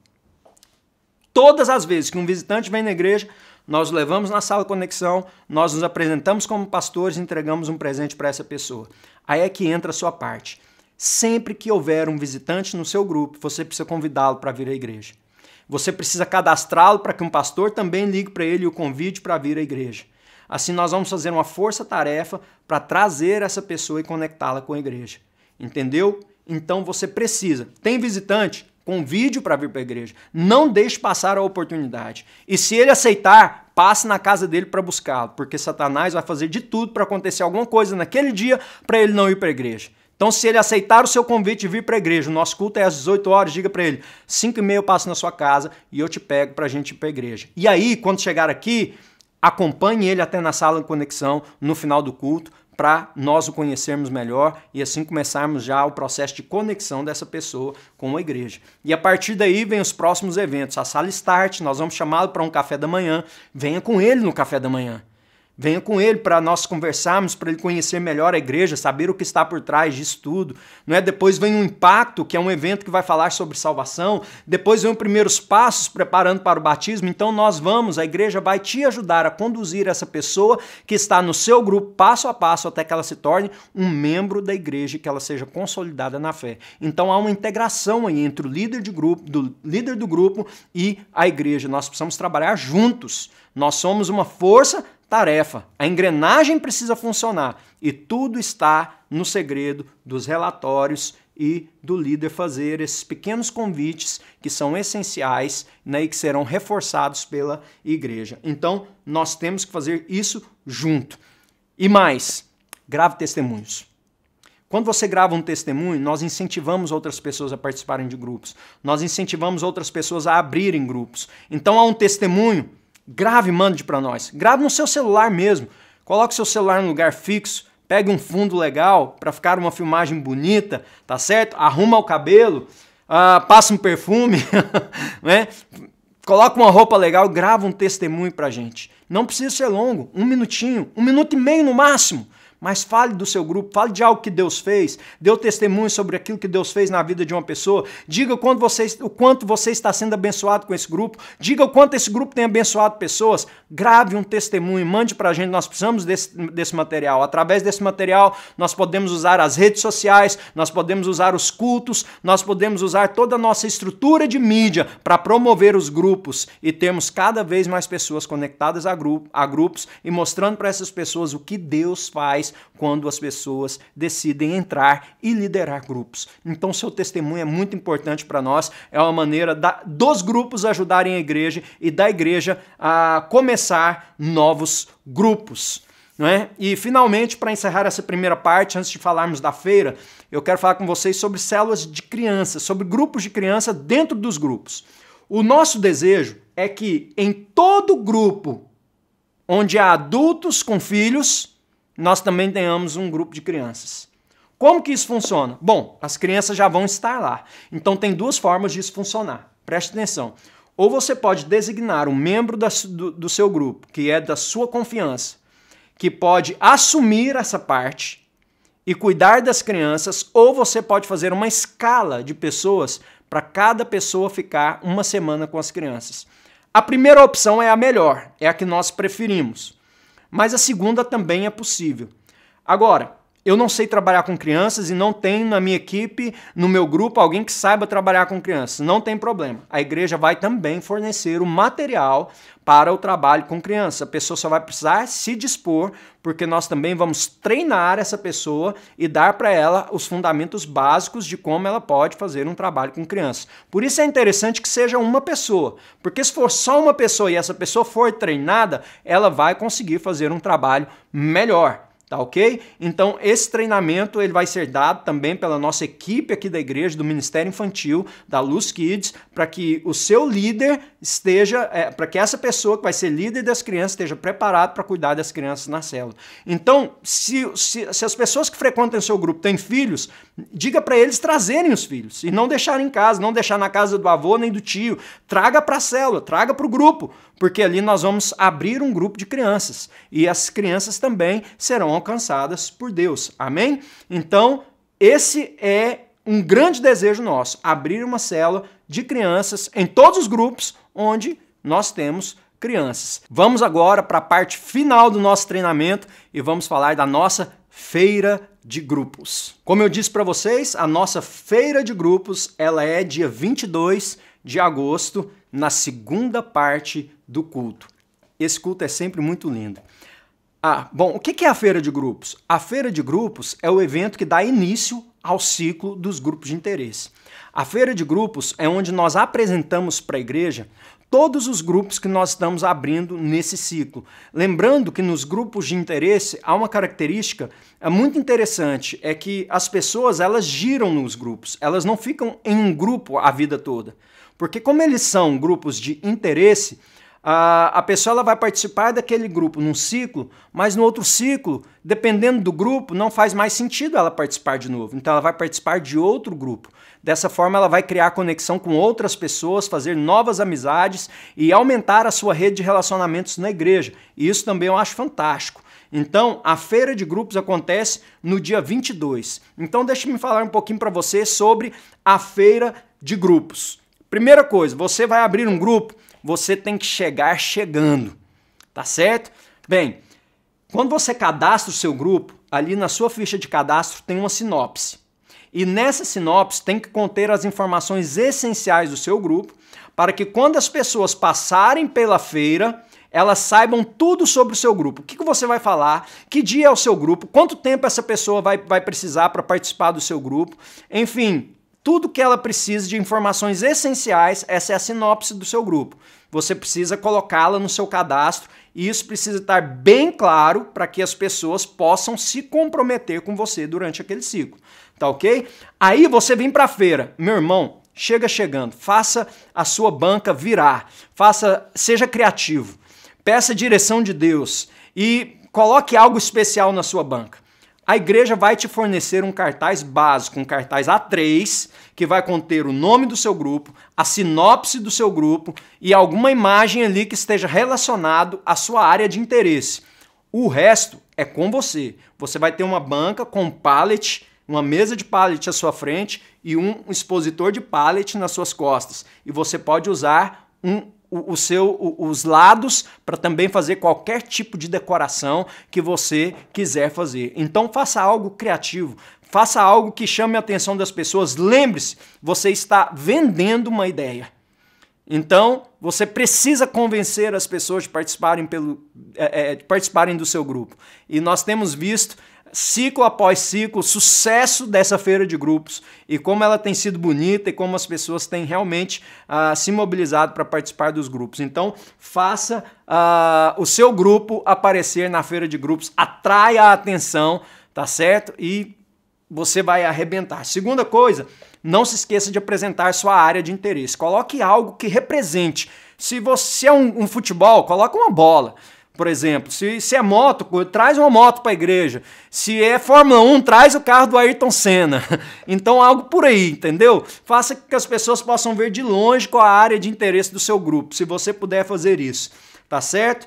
S1: Todas as vezes que um visitante vem na igreja, nós o levamos na Sala Conexão, nós nos apresentamos como pastores e entregamos um presente para essa pessoa. Aí é que entra a sua parte. Sempre que houver um visitante no seu grupo, você precisa convidá-lo para vir à igreja. Você precisa cadastrá-lo para que um pastor também ligue para ele e o convide para vir à igreja. Assim nós vamos fazer uma força-tarefa para trazer essa pessoa e conectá-la com a igreja. Entendeu? Então você precisa. Tem visitante? Convide-o para vir para a igreja. Não deixe passar a oportunidade. E se ele aceitar, passe na casa dele para buscá-lo, porque Satanás vai fazer de tudo para acontecer alguma coisa naquele dia para ele não ir para a igreja. Então, se ele aceitar o seu convite e vir para a igreja, o nosso culto é às 18 horas, diga para ele, 5h30 eu passo na sua casa e eu te pego para a gente ir para a igreja. E aí, quando chegar aqui, acompanhe ele até na sala de conexão, no final do culto, para nós o conhecermos melhor e assim começarmos já o processo de conexão dessa pessoa com a igreja. E a partir daí vem os próximos eventos. A sala Start, nós vamos chamá-lo para um café da manhã. Venha com ele no café da manhã. Venha com ele para nós conversarmos, para ele conhecer melhor a igreja, saber o que está por trás disso tudo. Não é? Depois vem um Impacto, que é um evento que vai falar sobre salvação. Depois vem os primeiros passos, preparando para o batismo. Então a igreja vai te ajudar a conduzir essa pessoa que está no seu grupo, passo a passo, até que ela se torne um membro da igreja e que ela seja consolidada na fé. Então há uma integração aí entre o líder do grupo e a igreja. Nós precisamos trabalhar juntos. Nós somos uma força-tarefa. A engrenagem precisa funcionar e tudo está no segredo dos relatórios e do líder fazer esses pequenos convites que são essenciais, né, e que serão reforçados pela igreja. Então, nós temos que fazer isso junto. E mais, grave testemunhos. Quando você grava um testemunho, nós incentivamos outras pessoas a participarem de grupos. Nós incentivamos outras pessoas a abrirem grupos. Então, há um testemunho, grave e mande para nós. Grave no seu celular mesmo. Coloque seu celular no lugar fixo. Pegue um fundo legal para ficar uma filmagem bonita, tá certo? Arruma o cabelo, passa um perfume, né? Coloca uma roupa legal, grava um testemunho pra gente. Não precisa ser longo, 1 minutinho, 1 minuto e meio no máximo. Mas fale do seu grupo, fale de algo que Deus fez, dê o testemunho sobre aquilo que Deus fez na vida de uma pessoa, diga o quanto você está sendo abençoado com esse grupo, diga o quanto esse grupo tem abençoado pessoas, grave um testemunho, mande pra gente, nós precisamos desse material. Através desse material, nós podemos usar as redes sociais, nós podemos usar os cultos, nós podemos usar toda a nossa estrutura de mídia para promover os grupos e termos cada vez mais pessoas conectadas a grupos e mostrando para essas pessoas o que Deus faz quando as pessoas decidem entrar e liderar grupos. Então, seu testemunho é muito importante para nós, é uma maneira dos grupos ajudarem a igreja e da igreja a começar novos grupos. Não é? E, finalmente, para encerrar essa primeira parte, antes de falarmos da feira, eu quero falar com vocês sobre células de crianças, sobre grupos de criança dentro dos grupos. O nosso desejo é que em todo grupo onde há adultos com filhos, nós também tenhamos um grupo de crianças. Como que isso funciona? Bom, as crianças já vão estar lá. Então tem duas formas disso funcionar. Preste atenção. Ou você pode designar um membro do seu grupo, que é da sua confiança, que pode assumir essa parte e cuidar das crianças, ou você pode fazer uma escala de pessoas para cada pessoa ficar 1 semana com as crianças. A primeira opção é a melhor, é a que nós preferimos. Mas a segunda também é possível. Agora, eu não sei trabalhar com crianças e não tenho na minha equipe, no meu grupo, alguém que saiba trabalhar com crianças. Não tem problema. A igreja vai também fornecer o material para o trabalho com crianças. A pessoa só vai precisar se dispor, porque nós também vamos treinar essa pessoa e dar para ela os fundamentos básicos de como ela pode fazer um trabalho com crianças. Por isso é interessante que seja uma pessoa, porque se for só uma pessoa e essa pessoa for treinada, ela vai conseguir fazer um trabalho melhor. Tá ok? Então, esse treinamento ele vai ser dado também pela nossa equipe aqui da igreja, do Ministério Infantil, da Luz Kids, para que o seu líder esteja, para que essa pessoa que vai ser líder das crianças esteja preparado para cuidar das crianças na célula. Então, se as pessoas que frequentam o seu grupo têm filhos, diga para eles trazerem os filhos e não deixar em casa, não deixar na casa do avô nem do tio. Traga para a célula, traga para o grupo, porque ali nós vamos abrir um grupo de crianças e as crianças também serão alcançadas por Deus. Amém? Então, esse é um grande desejo nosso, abrir uma célula de crianças em todos os grupos onde nós temos crianças. Vamos agora para a parte final do nosso treinamento e vamos falar da nossa feira de grupos. Como eu disse para vocês, a nossa feira de grupos, ela é dia 22 de agosto, na segunda parte do culto. Esse culto é sempre muito lindo. Bom, o que é a feira de grupos? A feira de grupos é o evento que dá início ao ciclo dos grupos de interesse. A feira de grupos é onde nós apresentamos para a igreja todos os grupos que nós estamos abrindo nesse ciclo. Lembrando que nos grupos de interesse há uma característica muito interessante, é que as pessoas elas giram nos grupos, elas não ficam em um grupo a vida toda. Porque como eles são grupos de interesse, a pessoa ela vai participar daquele grupo num ciclo, mas no outro ciclo, dependendo do grupo, não faz mais sentido ela participar de novo. Então ela vai participar de outro grupo. Dessa forma ela vai criar conexão com outras pessoas, fazer novas amizades e aumentar a sua rede de relacionamentos na igreja. E isso também eu acho fantástico. Então, a feira de grupos acontece no dia 22. Então, deixa-me falar um pouquinho para você sobre a feira de grupos. Primeira coisa, você vai abrir um grupo, você tem que chegar chegando, tá certo? Bem, quando você cadastra o seu grupo, ali na sua ficha de cadastro tem uma sinopse. E nessa sinopse tem que conter as informações essenciais do seu grupo para que quando as pessoas passarem pela feira, elas saibam tudo sobre o seu grupo. O que você vai falar, que dia é o seu grupo, quanto tempo essa pessoa vai precisar para participar do seu grupo, enfim, tudo que ela precisa de informações essenciais, essa é a sinopse do seu grupo. Você precisa colocá-la no seu cadastro e isso precisa estar bem claro para que as pessoas possam se comprometer com você durante aquele ciclo, tá ok? Aí você vem para a feira, meu irmão, chegando, faça a sua banca virar, seja criativo. Peça a direção de Deus e coloque algo especial na sua banca. A igreja vai te fornecer um cartaz básico, um cartaz A3, que vai conter o nome do seu grupo, a sinopse do seu grupo e alguma imagem ali que esteja relacionado à sua área de interesse. O resto é com você. Você vai ter uma banca com pallet, uma mesa de pallet à sua frente e um expositor de pallet nas suas costas. E você pode usar os lados para também fazer qualquer tipo de decoração que você quiser fazer. Então faça algo criativo, faça algo que chame a atenção das pessoas. Lembre-se, você está vendendo uma ideia. Então você precisa convencer as pessoas de participarem do seu grupo. E nós temos visto ciclo após ciclo, o sucesso dessa feira de grupos e como ela tem sido bonita e como as pessoas têm realmente se mobilizado para participar dos grupos. Então, faça o seu grupo aparecer na feira de grupos, atraia a atenção, tá certo? E você vai arrebentar. Segunda coisa, não se esqueça de apresentar sua área de interesse. Coloque algo que represente. Se você é um futebol, coloque uma bola. Por exemplo, se é moto, traz uma moto para a igreja. Se é Fórmula 1, traz o carro do Ayrton Senna. Então, algo por aí, entendeu? Faça com que as pessoas possam ver de longe qual a área de interesse do seu grupo, se você puder fazer isso. Tá certo?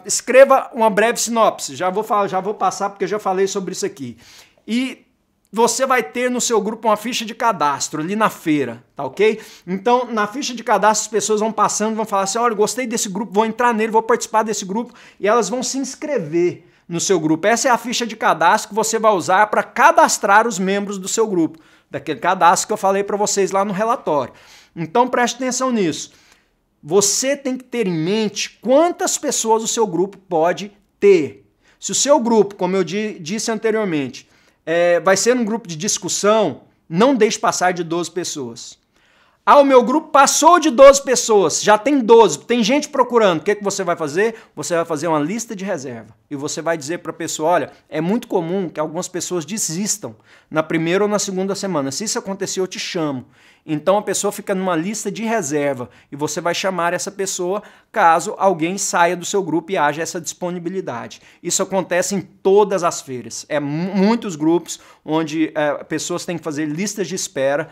S1: Escreva uma breve sinopse. Já vou passar porque eu já falei sobre isso aqui. E você vai ter no seu grupo uma ficha de cadastro ali na feira, tá ok? Então, na ficha de cadastro, as pessoas vão passando, vão falar assim, olha, gostei desse grupo, vou entrar nele, vou participar desse grupo, e elas vão se inscrever no seu grupo. Essa é a ficha de cadastro que você vai usar para cadastrar os membros do seu grupo, daquele cadastro que eu falei para vocês lá no relatório. Então, preste atenção nisso. Você tem que ter em mente quantas pessoas o seu grupo pode ter. Se o seu grupo, como eu disse anteriormente, vai ser um grupo de discussão, não deixe passar de 12 pessoas. O meu grupo passou de 12 pessoas, já tem 12, tem gente procurando. O que você vai fazer? Você vai fazer uma lista de reserva. E você vai dizer para a pessoa, olha, é muito comum que algumas pessoas desistam na primeira ou na segunda semana. Se isso acontecer, eu te chamo. Então a pessoa fica numa lista de reserva e você vai chamar essa pessoa caso alguém saia do seu grupo e haja essa disponibilidade. Isso acontece em todas as feiras. Muitos grupos onde pessoas têm que fazer listas de espera,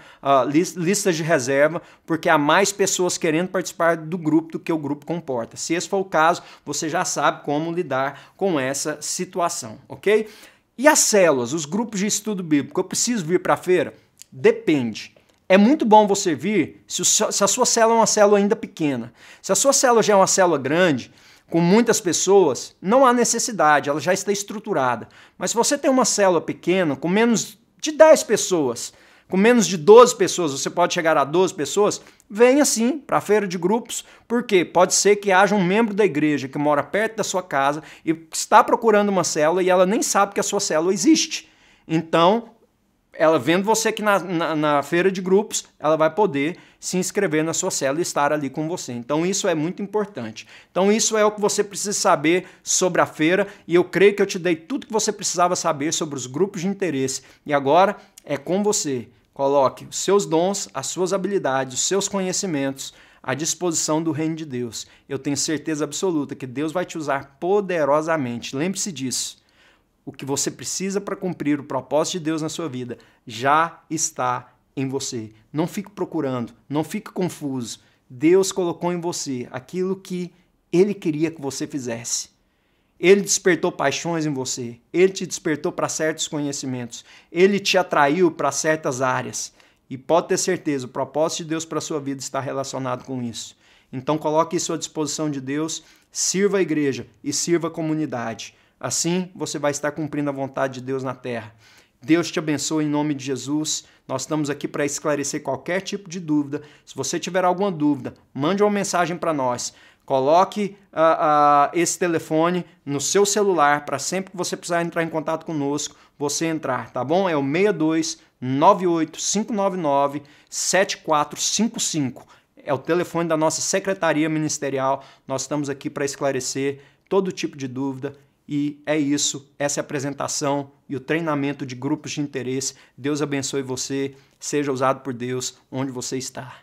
S1: listas de reserva, porque há mais pessoas querendo participar do grupo do que o grupo comporta. Se esse for o caso, você já sabe como lidar com essa situação, ok? E as células, os grupos de estudo bíblico, eu preciso vir para a feira? Depende. É muito bom você vir se a sua célula é uma célula ainda pequena. Se a sua célula já é uma célula grande, com muitas pessoas, não há necessidade, ela já está estruturada. Mas se você tem uma célula pequena, com menos de 10 pessoas, com menos de 12 pessoas, você pode chegar a 12 pessoas, venha sim para a feira de grupos, porque pode ser que haja um membro da igreja que mora perto da sua casa e está procurando uma célula e ela nem sabe que a sua célula existe. Então, ela vendo você aqui na feira de grupos, ela vai poder se inscrever na sua célula e estar ali com você. Então isso é muito importante. Então isso é o que você precisa saber sobre a feira e eu creio que eu te dei tudo que você precisava saber sobre os grupos de interesse. E agora é com você. Coloque os seus dons, as suas habilidades, os seus conhecimentos à disposição do reino de Deus. Eu tenho certeza absoluta que Deus vai te usar poderosamente. Lembre-se disso. O que você precisa para cumprir o propósito de Deus na sua vida já está em você. Não fique procurando, não fique confuso. Deus colocou em você aquilo que Ele queria que você fizesse. Ele despertou paixões em você. Ele te despertou para certos conhecimentos. Ele te atraiu para certas áreas. E pode ter certeza, o propósito de Deus para a sua vida está relacionado com isso. Então coloque isso à disposição de Deus, sirva a igreja e sirva a comunidade. Assim, você vai estar cumprindo a vontade de Deus na terra. Deus te abençoe em nome de Jesus. Nós estamos aqui para esclarecer qualquer tipo de dúvida. Se você tiver alguma dúvida, mande uma mensagem para nós. Coloque esse telefone no seu celular para sempre que você precisar entrar em contato conosco, você entrar, tá bom? É o 62 98 599 7455. É o telefone da nossa secretaria ministerial. Nós estamos aqui para esclarecer todo tipo de dúvida. E é isso, essa é a apresentação e o treinamento de grupos de interesse. Deus abençoe você, seja usado por Deus onde você está.